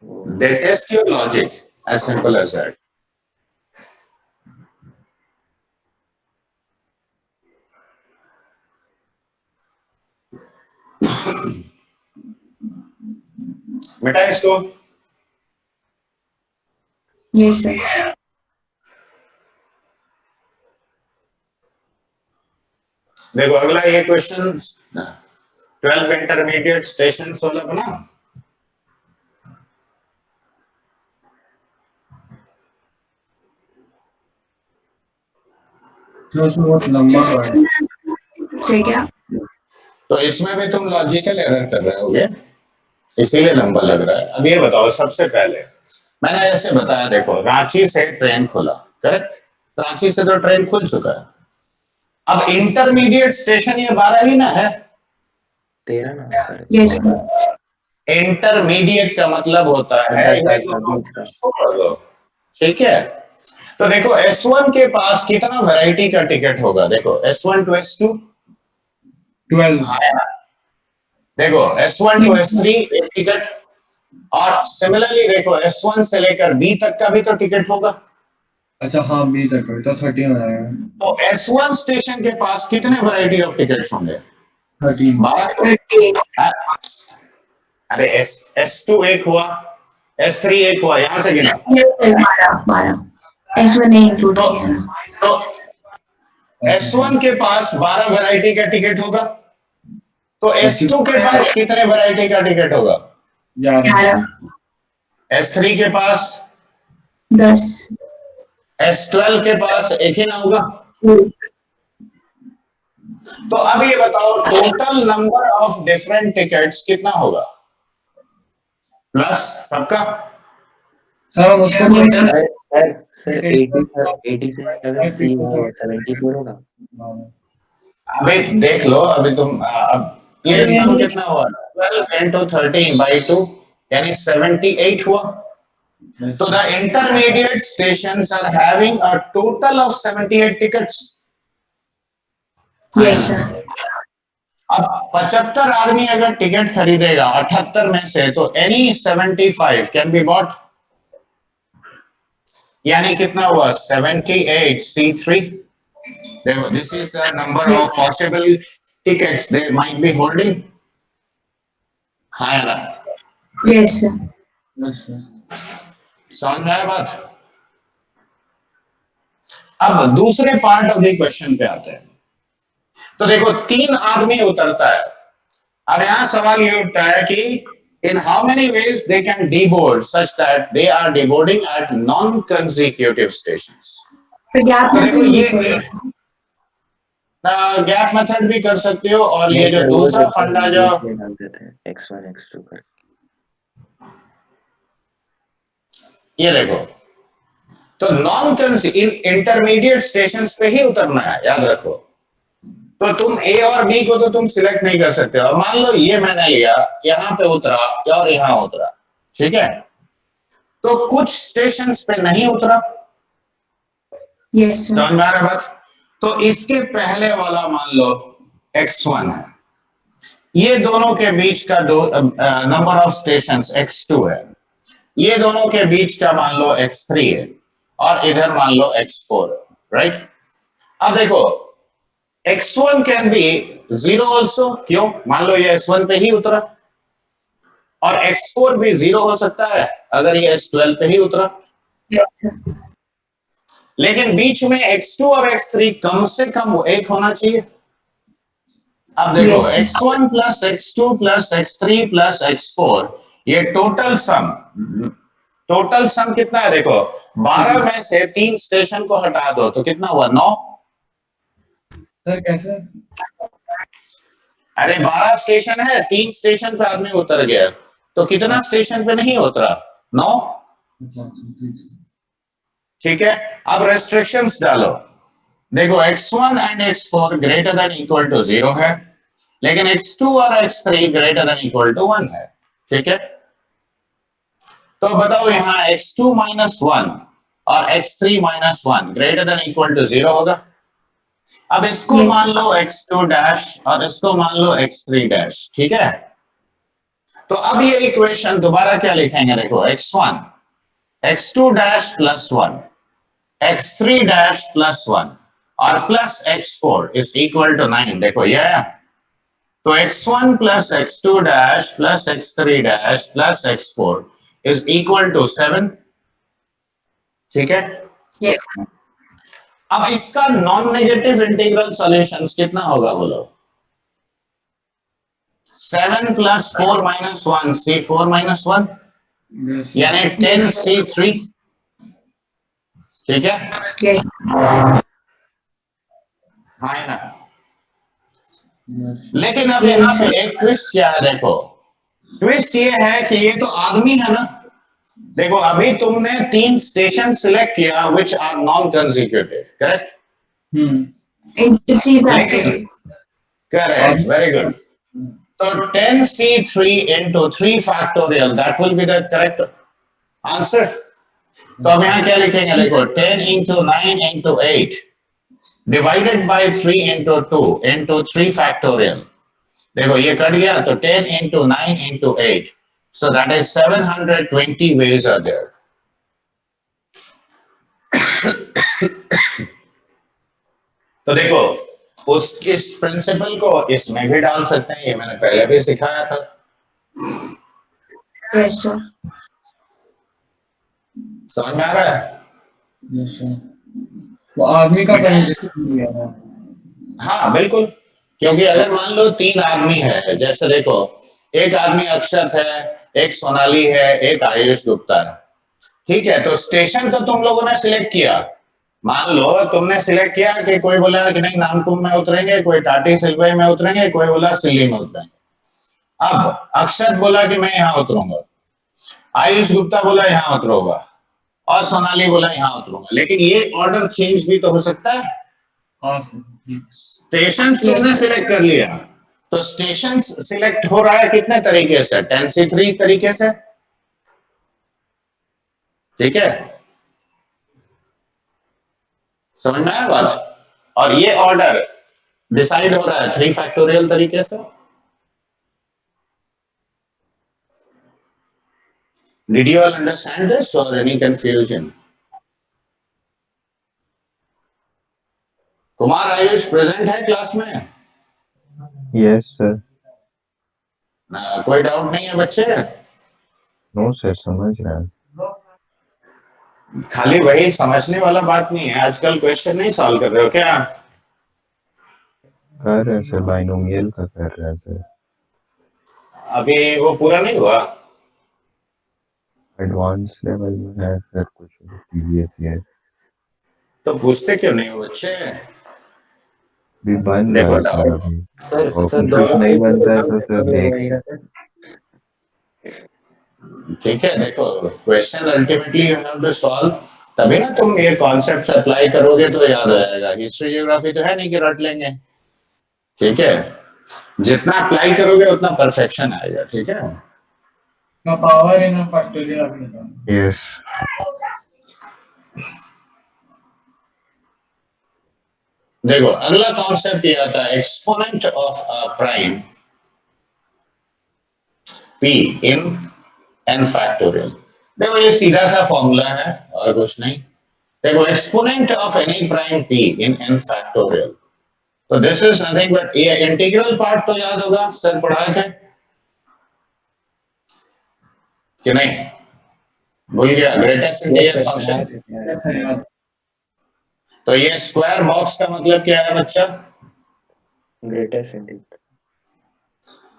वो They test your logic, as simple as that. बेटा इसको Yes, sir. देखो, अगला ये क्वेश्चन 12 इंटरमीडिएट स्टेशन वाला बना। जो उसमें बहुत लंबा है। Say क्या? तो इसमें भी तुम लॉजिकल एरर कर रहे होगे, इसीलिए लंबा लग रहा है। अब ये बताओ, सबसे पहले मैंने ऐसे बताया, देखो रांची से ट्रेन खुला, करेक्ट? रांची से तो ट्रेन खुल चुका है। अब इंटरमीडिएट स्टेशन ये 12 ही ना है। 13 ना सर। Yes, sir. इंटरमीडिएट का मतलब होता है ठीक है। तो देखो S1 के पास कितना वैरायटी का टिकट होगा? देखो S1 to S2 12। देखो S1 to S3 एक टिकट, और सिमिलरली देखो S1 से लेकर B तक का भी तो टिकट होगा। अच्छा हाँ, बी तक है, तो 13 आएगा। तो S1 स्टेशन के पास कितने वैरायटी ऑफ टिकट्स होंगे? 13। 12। अरे S2 एक हुआ, S3 एक हुआ, यहां से गिना। Yes, sir. 12. S1 नहीं include किया ना। तो S1 के पास 12 वैरायटी का टिकट होगा, तो S2 के पास कितने वैरायटी का टिकट होगा? 11। S3 के पास 10. S12 के पास एक ही ना होगा। तो अब ये बताओ, total number of different tickets कितना होगा प्लस सबका? सर हम उसको Yes, sir. सर 87 C है, 74 होगा। अभी देख लो, अभी तुम अब ये सम कितना हुआ? 12 into 13 by 2 यानी 78 हुआ। So the intermediate stations are having a total of 78 tickets. Yes, sir. अब 75 आदमी अगर टिकट खरीदेगा 78 में से, तो any 75 can be bought, यानी कितना हुआ? 78 C3। देखो, this is the number of possible tickets they might be holding. हाँ या ना? Yes, sir. समझ में आया बात? अब दूसरे पार्ट ऑफ द क्वेश्चन पे आते हैं। तो देखो 3 आदमी उतरता है। अब यहां सवाल ये उठता है कि in how many ways they can deboard such that they are deboarding at non consecutive stations. फिर गैप तो में देखो ये गैप मेथड भी कर सकते हो, और ये जो दूसरा फंडा जो डालते थे x1 x2 कर। ये देखो, तो नॉन इंटरमीडिएट स्टेशंस पे ही उतरना है, याद रखो। तो तुम ए और बी को तो तुम सिलेक्ट नहीं कर सकते हो। मान लो ये मैंने लिया, यहां पे उतरा और यहां उतरा, ठीक है? तो कुछ स्टेशंस पे नहीं उतरा। Yes, sir. समझ में आ रहा है बात? तो इसके पहले वाला मान लो x1 है, ये दोनों के बीच का नंबर ऑफ स्टेशंस x2 है, ये दोनों के बीच का मान लो x3 है, और इधर मान लो x4 है, राइट? अब देखो x1 कैन बी 0 ऑल्सो, क्यों? मान लो ये S1 पे ही उतरा, और x4 भी 0 हो सकता है अगर ये S12 पे ही उतरा। Yes, sir. लेकिन बीच में x2 और x3 कम से कम एक होना चाहिए। अब देखो Yes, sir. x1 plus x2 plus x3 plus x4, ये टोटल सम कितना है? देखो 12 में से 3 स्टेशन को हटा दो तो कितना हुआ? 9। सर कैसे? अरे 12 स्टेशन है, 3 स्टेशन पे आदमी उतर गया, तो कितना स्टेशन पे नहीं उतरा? 9। ठीक है, अब रेस्ट्रिक्शंस डालो। देखो x1 and x4 greater than equal to 0 है, लेकिन x2 और x3 greater than equal to 1 है। ठीक है, तो बताओ यहाँ x2 माइनस 1 और x3 minus 1 greater than equal to 0 होगा। अब इसको Yes. मान लो x2 डैश और इसको मान लो x3 डैश। ठीक है, तो अब ये इक्वेशन दोबारा क्या लिखेंगे? देखो x1 x2 dash plus 1 x3 dash plus 1 और plus x4 is equal to 9। देखो ये, तो x1 plus x2 dash plus x3 dash plus x4 is equal to 7। ठीक है, Yeah. अब इसका नॉन नेगेटिव इंटीग्रल सॉल्यूशंस कितना होगा बोलो? 7 प्लस 4 माइनस 1 c4 माइनस 1 यानी 10 c3। ठीक है, Yeah. हाँ है ना? लेकिन अब यहाँ पे एक ट्विस्ट क्या है? देखो ट्विस्ट ये है कि ये तो आदमी है ना। देखो अभी तुमने 3 स्टेशन सिलेक्ट किया which are non consecutive, correct? Into 3 लेकिन factorial. Correct, very good. तो 10c3 into 3 factorial, that will be the correct answer. तो अब यहाँ क्या लिखेंगे? देखो 10 into 9 into 8 divided by 3 into 2 into 3 factorial. देखो ये कट गया, तो 10 into 9 into 8, so that is 720 ways are there. तो देखो उस इस प्रिंसिपल को इसमें भी डाल सकते हैं, ये मैंने पहले भी सिखाया था। Yes, sir. समझ में आ रहा है? वो आदमी का परिचय है। हाँ बिल्कुल, क्योंकि अगर मान लो 3 आदमी है, जैसे देखो एक आदमी अक्षत है, एक सोनाली है, एक आयुष गुप्ता है। ठीक है, तो स्टेशन तो तुम लोगों ने सिलेक्ट किया। मान लो तुमने सिलेक्ट किया कि कोई बोला कि नहीं नामकुम में उतरेंगे, कोई टाटी सिल्वे में उतरेंगे, कोई बोला सिल्ली में उतरेंगे। अब अक्षत बोला कि मैं यहाँ उतरूंगा, आयुष गुप्ता बोला यहाँ उतरूंगा और सोनाली बोला यहाँ उतरूंगा, लेकिन ये ऑर्डर चेंज भी तो हो सकता है। हाँ स्टेशन तुमने सिलेक्ट कर लिया, तो स्टेशन सिलेक्ट हो रहा है कितने तरीके से? 10c3 तरीके से। ठीक है, समझ में आया बात? और ये ऑर्डर डिसाइड हो रहा है 3 फैक्टोरियल तरीके से। Did you all understand this or any confusion? Kumar Ayush present है क्लास में? Yes sir. कोई डाउट नहीं है बच्चे? नो सर, समझ रहा है। खाली वही समझने वाला बात नहीं है, आजकल क्वेश्चन नहीं सॉल्व कर रहे हो क्या? कर रहे हैं सर, बाइनोमियल का कर रहे हैं सर। अभी वो पूरा नहीं हुआ? एडवांस लेवल में है सर, कुछ प्रीवियस ईयर। तो पूछते क्यों नहीं हो बच्चे? भी बन रहा है सर अभी। सर और सर कुछ नहीं बन रहा है तो सर देख। ठीक है, देखो question ultimately you have to solve, तभी ना तुम ये कॉन्सेप्ट्स अप्लाई करोगे तो याद रहेगा। हिस्ट्री ज्योग्राफी तो है नहीं कि रट लेंगे। ठीक है, जितना अप्लाई करोगे उतना परफेक्शन आएगा। ठीक है, पावर इन फैक्टोरियल। यस। देखो अगला कॉन्सेप्ट ये आता है exponent of a prime p in n factorial. देखो ये सीधा सा फॉर्मूला है और कुछ नहीं। देखो exponent of any prime p in n factorial, तो दिस इज नथिंग बट, ये इंटीग्रल पार्ट तो याद होगा, सर पढ़ाए थे कि नहीं? भूल गया? Greatest integer function. तो ये स्क्वायर बॉक्स का मतलब क्या है बच्चा? Greatest integer.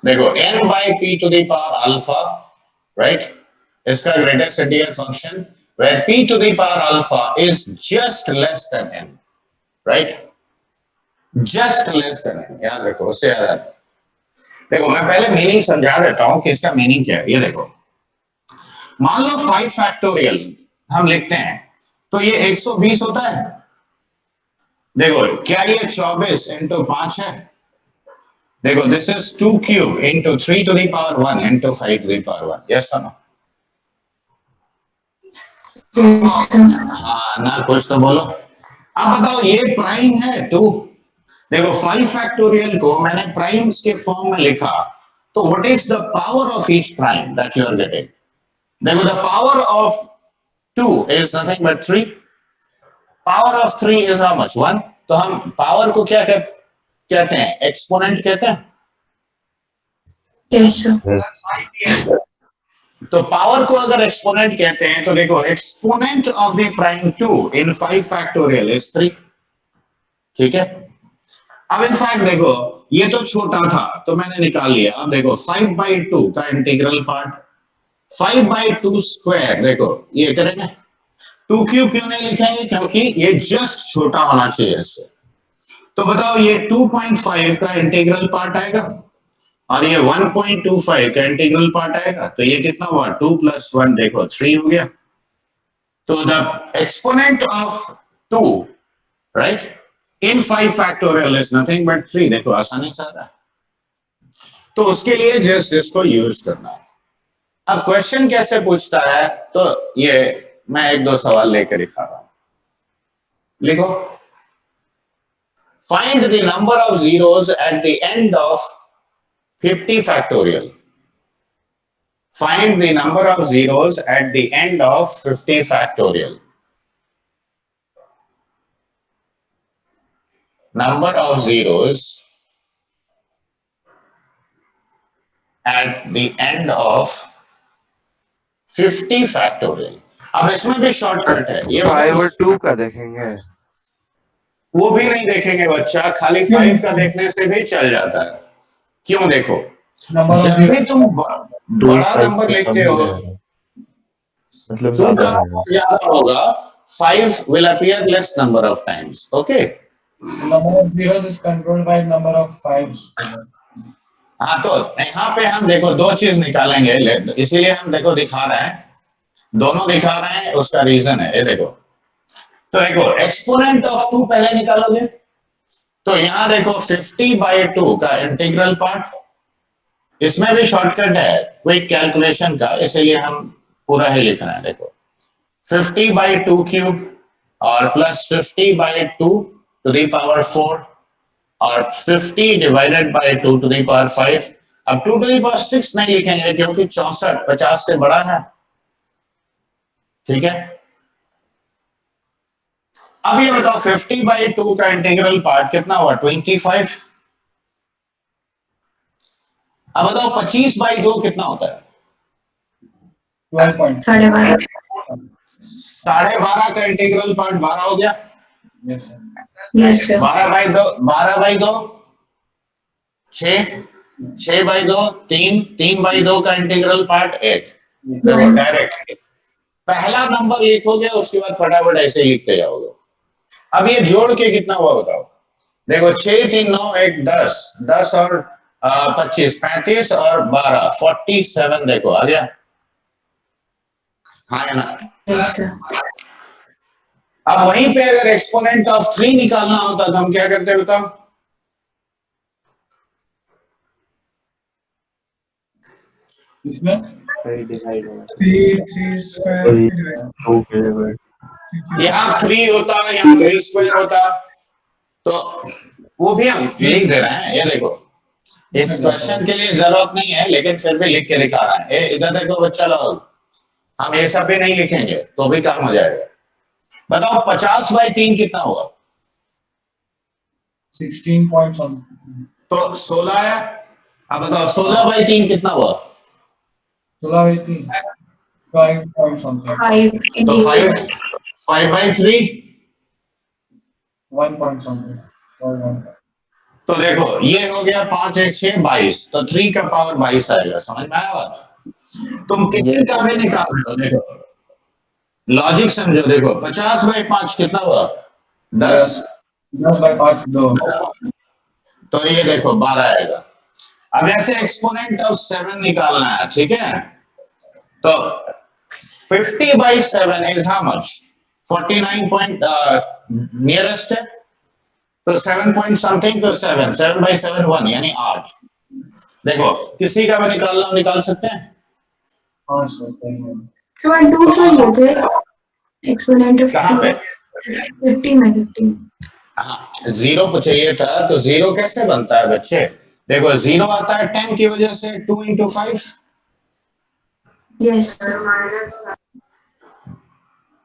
देखो n by p to the power alpha, right? इसका greatest integer function where p to the power alpha is just less than n, right? Just less than n, याद रखो, उससे ज्यादा। देखो मैं पहले मीनिंग समझा देता हूं कि इसका मीनिंग क्या है। ये देखो, मान लो 5 फैक्टोरियल हम लिखते हैं तो ये 120 होता है। देखो क्या ये 24 इंटू 5 है? देखो this is 2 cube into 3 to the power 1 into 5 to the power 1। Yes और नो? Yes, sir. हाँ ना, कुछ तो बोलो। अब बताओ ये प्राइम है 2। देखो 5 फैक्टोरियल को मैंने प्राइम्स के फॉर्म में लिखा, तो what is the power of each prime that you are getting? देखो the power of 2 is nothing but 3। Power of 3 is how much? 1। तो हम पावर को क्या कहते हैं? एक्सपोनेंट कहते हैं। Yes, sir. तो पावर को अगर एक्सपोनेंट कहते हैं तो देखो exponent of the prime 2 in 5 factorial is 3। ठीक है, अब इनफैक्ट देखो ये तो छोटा था तो मैंने निकाल लिया। अब देखो 5/2 का इंटीग्रल पार्ट, 5/2 स्क्वायर, देखो ये करेंगे 2 क्यूब क्यों नहीं लिखेंगे? क्योंकि ये जस्ट छोटा होना चाहिए इससे। तो बताओ ये 2.5 का इंटीग्रल पार्ट आएगा और ये 1.25 का इंटीग्रल पार्ट आएगा, तो ये कितना हुआ? 2 + 1 देखो 3 हो गया। तो the exponent of 2 right in 5 factorial is nothing but 3। देखो आसानी से आ रहा है, तो उसके लिए जस्ट इसको यूज करना है। अब क्वेश्चन कैसे पूछता है, तो ये मैं 1-2 सवाल लेकर दिखा रहा हूं। लिखो, find the number of zeros at the end of 50 factorial. Find the number of zeros at the end of 50 factorial. Number of zeros at the end of 50 factorial. अब इसमें भी शॉर्टकट है, ये 5 और 2 का देखेंगे। वो भी नहीं देखेंगे बच्चा, खाली 5 का देखने से भी चल जाता है। क्यों? देखो जब भी तुम बड़ा नंबर लिखते हो मतलब 2 का ज्यादा होगा, 5 will appear less number of times. Okay? Number of zeros is controlled by number of fives. हाँ, तो यहाँ पे हम देखो 2 चीज निकालेंगे, इसीलिए हम देखो दिखा रहे हैं, दोनों दिखा रहे हैं, उसका रीजन है। ये देखो, तो देखो एक्सपोनेंट ऑफ 2 पहले निकालोगे, तो यहाँ देखो 50/2 का इंटीग्रल पार्ट, इसमें भी शॉर्टकट है क्विक कैलकुलेशन का, इसीलिए हम पूरा ही लिख रहे हैं। देखो 50/2 क्यूब और प्लस 50/2 टू द पावर 4 और 50 divided by 2 to the power 5। अब 2 टू द पावर 6 नहीं लिखेंगे क्योंकि 64 50 से बड़ा है। ठीक है, अब ये बताओ 50/2 का इंटीग्रल पार्ट कितना हुआ? 25। अब बताओ 25/2 कितना होता है? 12 points. 12.5. 12.5 का इंटीग्रल पार्ट 12 हो गया। Yes, sir. Yes, sir. 12/2 6, 6/2 3, 3/2 का इंटीग्रल पार्ट 1। देखो डायरेक्ट पहला नंबर लिखोगे, उसके बाद फटाफट ऐसे ही लिखते जाओगे। अब ये जोड़ के कितना हुआ बताओ? देखो 6 3 9 1 10, 10 और 25 35 और 12 47। देखो आ गया, हाँ है ना? Yes, sir. अब वहीं पे अगर एक्सपोनेंट ऑफ 3 निकालना होता तो हम क्या करते बताओ? इसमें फिर डिवाइड होगा। 3 square यहाँ 3 होता, यहाँ 3 स्क्वायर होता, तो वो भी हम लिख दे रहे हैं। ये देखो इस क्वेश्चन के लिए जरूरत नहीं है, लेकिन फिर भी लिख के दिखा रहा है। इधर देखो बच्चा लोग, हम ये सब भी नहीं लिखेंगे तो भी काम हो जाएगा। बताओ 50/3 कितना हुआ? 16 points on. तो 16 है। अब बताओ 16/3 कितना हुआ? 12/18. 5 points on. 5 तो 5/3 1 point something. 1. तो देखो ये हो गया 5 1 6 22, तो 3 का पावर 22 आएगा। समझ में आया बात? तुम किसी Yes, का भी निकाल लो, देखो लॉजिक समझो। देखो 50/5 कितना हुआ? 10। 10/5 2। तो ये देखो 12 आएगा। अब ऐसे एक्सपोनेंट ऑफ 7 निकालना है, ठीक है? तो 50/7 is how much? 49 point nearest है, तो 7 पॉइंट समथिंग, तो 7/7 1 यानी 8। देखो किसी का भी निकालना हो निकाल सकते हैं। हाँ सर सही है। तो 2 तो ये थे एक्सपोनेंट ऑफ कहाँ पे? 50 में 50। हाँ, जीरो को चाहिए था, तो जीरो कैसे बनता है बच्चे? देखो जीरो आता है 10 की वजह से, 2 × 5। Yes sir.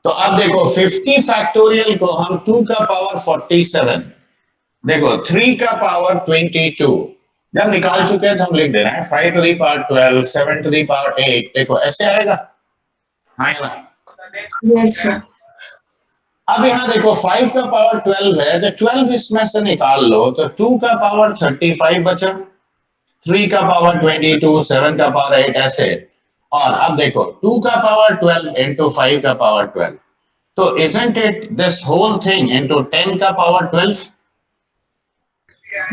तो अब देखो 50 फैक्टोरियल को हम 2 का पावर 47, देखो 3 का पावर 22 जब निकाल चुके हैं तो हम लिख दे रहे हैं 5 to the power 12, 7 to the power 8। देखो ऐसे आएगा, हाँ या ना? Yes sir. अब यहाँ देखो 5 का पावर 12 है, तो 12 इसमें से निकाल लो, तो 2 का पावर 35 बचा, 3 का पावर 22, 7 का पावर 8 ऐसे। और अब देखो 2 का पावर 12 into 5 का पावर 12, तो isn't it this whole thing into 10 का पावर 12?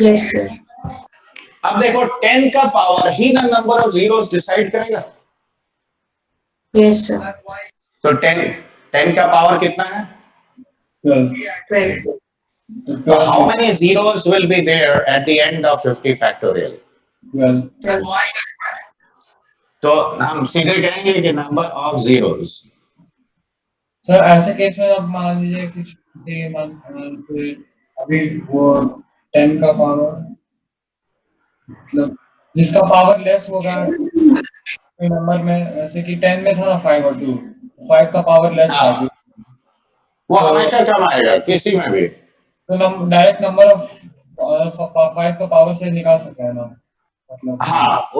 Yes sir. अब देखो 10 का पावर ही ना नंबर ऑफ जीरोस डिसाइड करेगा। Yes sir. तो 10 का पावर कितना है? 12। तो how many zeros will be there at the end of 50 factorial? 12। तो हम सीधे कहेंगे कि नंबर ऑफ जीरोस। सर ऐसे केस में अब मान लीजिए कुछ अभी वो 10 का पावर मतलब जिसका पावर लेस होगा नंबर में, जैसे कि 10 में था 5 और 2, 5 का पावर लेस था, वो हमेशा कम आएगा किसी में भी। तो डायरेक्ट नंबर ऑफ 5 का पावर से निकाल सकते हैं ना, मतलब हाँ,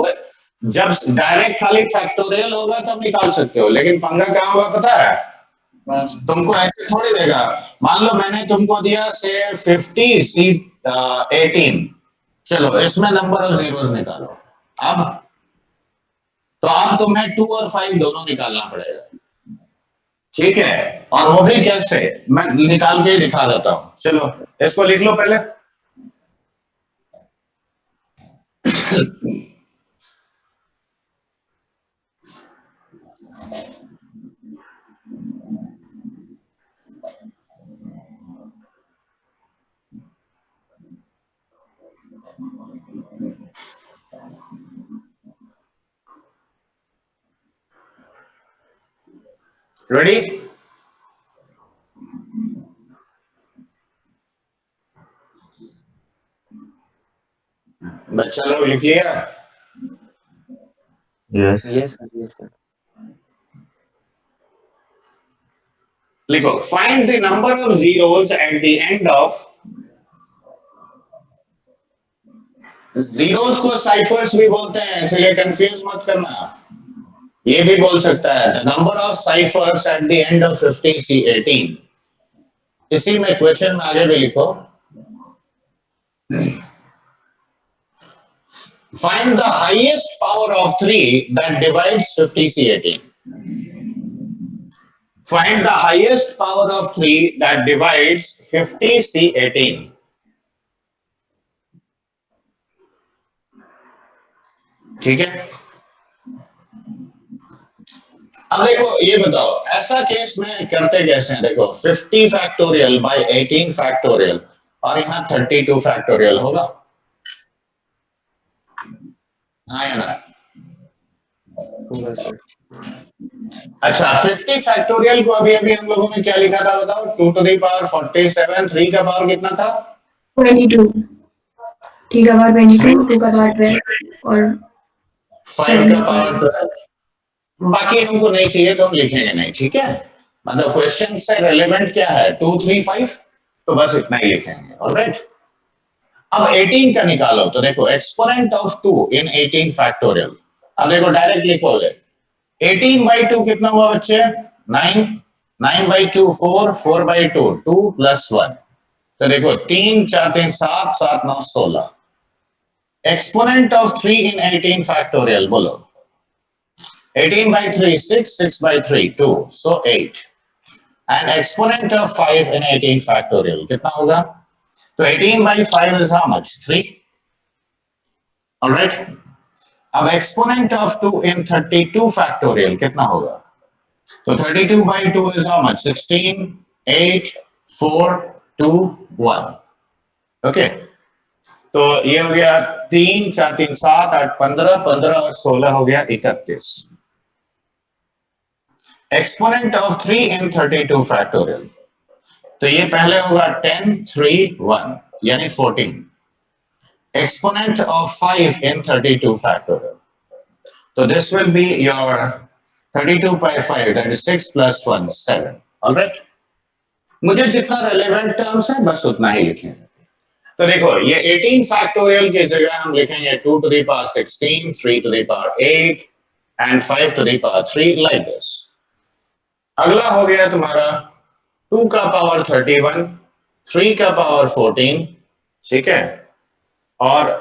जब डायरेक्ट खाली फैक्टोरियल होगा तब निकाल सकते हो, लेकिन पंगा क्या होगा पता है? तुमको ऐसे थोड़ी देगा। मान लो मैंने तुमको दिया से 50 C 18, चलो इसमें नंबर ऑफ जीरोस निकालो। अब तो अब तुम्हें 2 और 5 दोनों निकालना पड़ेगा, ठीक है? और वो भी कैसे, मैं निकाल के ही दिखा देता हूं। चलो इसको लिख लो पहले। रेडी? बच्चा लोग लिख लिया? Yes. yes sir, yes sir. लिखो find the number of zeros at the end of. Zeros को साइफर्स भी बोलते हैं, इसलिए कंफ्यूज मत करना। ये भी बोल सकता है the number of cyphers at the end of 50 C 18। इसी में क्वेश्चन में आगे भी लिखो find the highest power of 3 that divides 50 C 18। Find the highest power of 3 that divides 50 C 18. ठीक है? अब देखो ये बताओ ऐसा केस में करते कैसे हैं? देखो 50 फैक्टोरियल बाय 18 फैक्टोरियल और यहां 32 फैक्टोरियल होगा, हाँ या ना? होगा सर। अच्छा 50 फैक्टोरियल को अभी अभी हम लोगों ने क्या लिखा था बताओ? 2 to the power 47, 3 का पावर कितना था? 22। 3 का पावर 22, 2 का पावर 12 और 5 का पावर 12। बाकी हमको नहीं चाहिए तो हम लिखेंगे नहीं, ठीक है? मतलब क्वेश्चन से रेलेवेंट क्या है? 2 3 5, तो बस इतना ही लिखेंगे। ऑलराइट, अब 18 का निकालो। तो देखो एक्सपोनेंट ऑफ 2 इन 18 फैक्टोरियल। अब देखो डायरेक्ट लिखोगे 18/2 कितना हुआ बच्चे? 9, 9/2 4, 4/2 2 + 1। तो देखो 3 4 3 7 7 9 16 एक्सपोनेंट ऑफ 3 इन 18 फैक्टोरियल बोलो 18 by 3 6 6 by 3 2 so 8 and exponent of 5 in 18 factorial कितना होगा तो 18 by 5 is how much 3 all right अब exponent of 2 in 32 factorial कितना होगा तो 32 by 2 is how much 16 8 4 2 1 okay तो ये हो गया 3 4 3 7 8 15 15 और 16 हो गया 31 एक्सपोनेंट ऑफ 3 इन 32 फैक्टोरियल तो ये पहले होगा 10 3 1 यानी 14 एक्सपोनेंट ऑफ 5 इन 32 फैक्टोरियल तो this will be your 32 by 5 that is 6 plus 1 7 alright मुझे जितना रेलेवेंट टर्म्स है बस उतना ही लिखें तो देखो ये 18 फैक्टोरियल की जगह हम लिखेंगे 2 to the power 16 3 to the power 8 and 5 to the power 3 like this अगला हो गया तुम्हारा 2 का पावर 31 3 का पावर 14 ठीक है और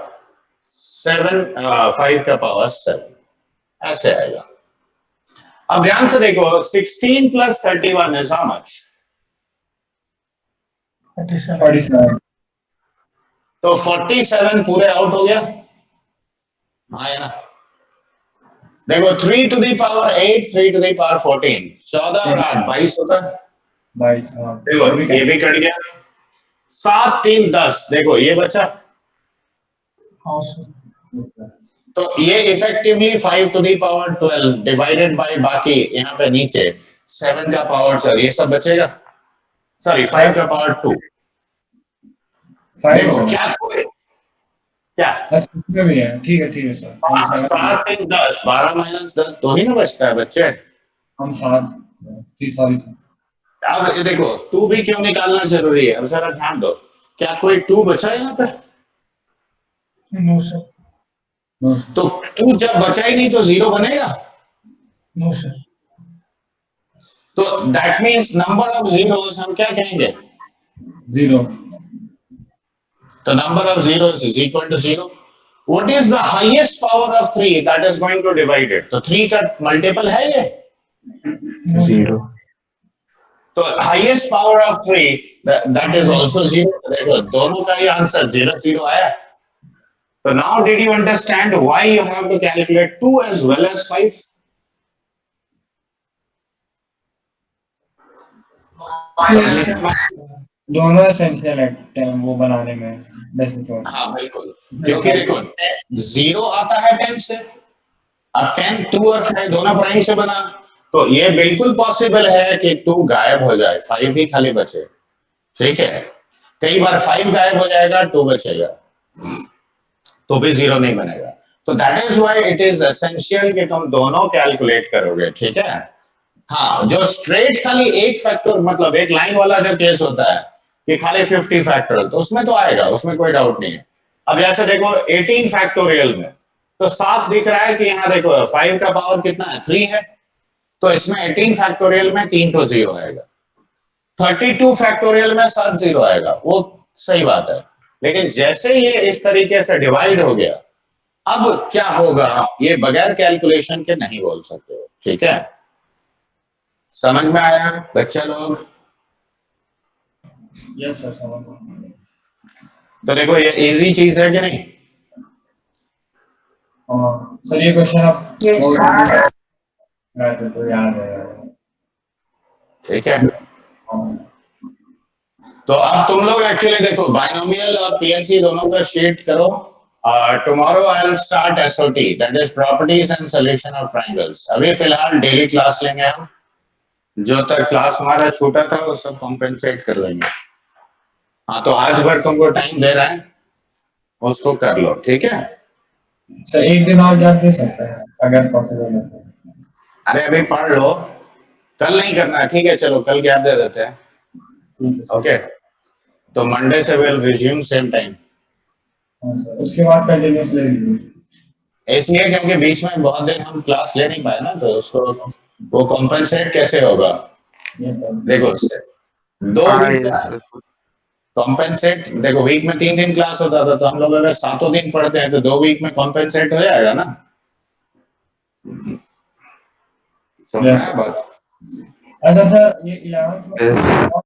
5 का पावर 7 ऐसे आएगा अब ध्यान से देखो 16 plus 31 is how much 47 47 तो 47 पूरे आउट हो गया हाँ है ना देखो 3 to the power 8 3 to the power 14 14 और 8 22 होता है 22 हाँ देखो ये भी कट गया 7 3 10 देखो ये बचा हाँ सर तो ये effectively 5 to the power 12 divided by बाकी यहाँ पे नीचे 7 का पावर सर ये सब बचेगा सॉरी 5 का पावर 2 5 देखो क्या कोई क्या अच्छा इसमें भी है ठीक है सर 7 3 10 12 माइनस 10 तो ही ना बचता है बच्चे हम 7 ठीक सॉरी सर अब ये देखो 2 भी क्यों निकालना जरूरी है अब जरा ध्यान दो क्या कोई 2 बचा है यहाँ पे नो सर तो 2 जब बचा ही नहीं तो 0 बनेगा नो सर तो that means number of zeros हम क्या कहेंगे 0 तो number of zeros is equal to 0 what is the highest power of 3 that is going to divide it तो 3 का मल्टीपल है ये नो सर 0 तो highest power of 3 that is also 0 देखो दोनों का ही आंसर 0 0 आया तो now did you understand why you have to calculate 2 as well as 5 Yes, sir. दोनों एसेंशियल है वो बनाने में बेसिक हाँ बिल्कुल क्योंकि देखो 0 आता है 10 से अब 10 2 और 5 दोनों प्राइम से बना तो ये बिल्कुल पॉसिबल है कि 2 गायब हो जाए 5 ही खाली बचे ठीक है कई बार 5 गायब हो जाएगा 2 बचेगा तो भी 0 नहीं बनेगा तो that is why it is essential कि तुम दोनों कैलकुलेट करोगे ठीक है हाँ जो स्ट्रेट खाली एक फैक्टर मतलब एक लाइन वाला जो केस होता है कि खाली 50 फैक्टोरियल तो उसमें तो आएगा उसमें कोई डाउट नहीं है अब जैसे देखो 18 फैक्टोरियल में तो साफ दिख रहा है कि यहाँ देखो 5 का पावर कितना है 3 है तो इसमें 18 फैक्टोरियल में 3 तो 0 आएगा 32 फैक्टोरियल में 7 0 आएगा वो सही बात है लेकिन जैसे ये इस तरीके से डिवाइड हो गया अब क्या होगा ये बगैर कैलकुलेशन के नहीं बोल सकते हो ठीक है समझ में आया बच्चे लोग यस सर समझ गया तो देखो ये इजी चीज है कि नहीं सर ये क्वेश्चन आप Yes, sir. तो याद है ठीक है तो अब तुम लोग एक्चुअली देखो बाइनोमियल और पीएलसी दोनों का शीट करो tomorrow I will start SOT that is properties and solution of triangles अभी फिलहाल डेली क्लास लेंगे हम जो तक क्लास हमारा छूटा था वो सब कॉम्पेंसेट कर लेंगे हाँ तो आज भर तुमको टाइम दे रहा है उसको कर लो ठीक है सर एक दिन और गैप दे सकते हैं अगर पॉसिबल है तो अरे अभी पढ़ लो कल नहीं करना ठीक है चलो कल गैप दे देते हैं ठीक है सर। ओके तो मंडे से विल रिज्यूम सेम टाइम हाँ सर उसके बाद कंटिन्यूस ले लीजिए इसलिए क्योंकि बीच में बहुत दिन हम क्लास ले नहीं पाए ना तो उसको वो कॉम्पेंसेट कैसे होगा ये कर देखो उससे 2 हाँ वीक ये का सर कॉम्पेंसेट देखो वीक में 3 दिन क्लास होता था, तो हम लोग अगर 7 दिन पढ़ते हैं तो 2 वीक में कॉम्पेंसेट हो जाएगा ना। समझ Yes. में बात? अच्छा सर, ये 11th में Yes.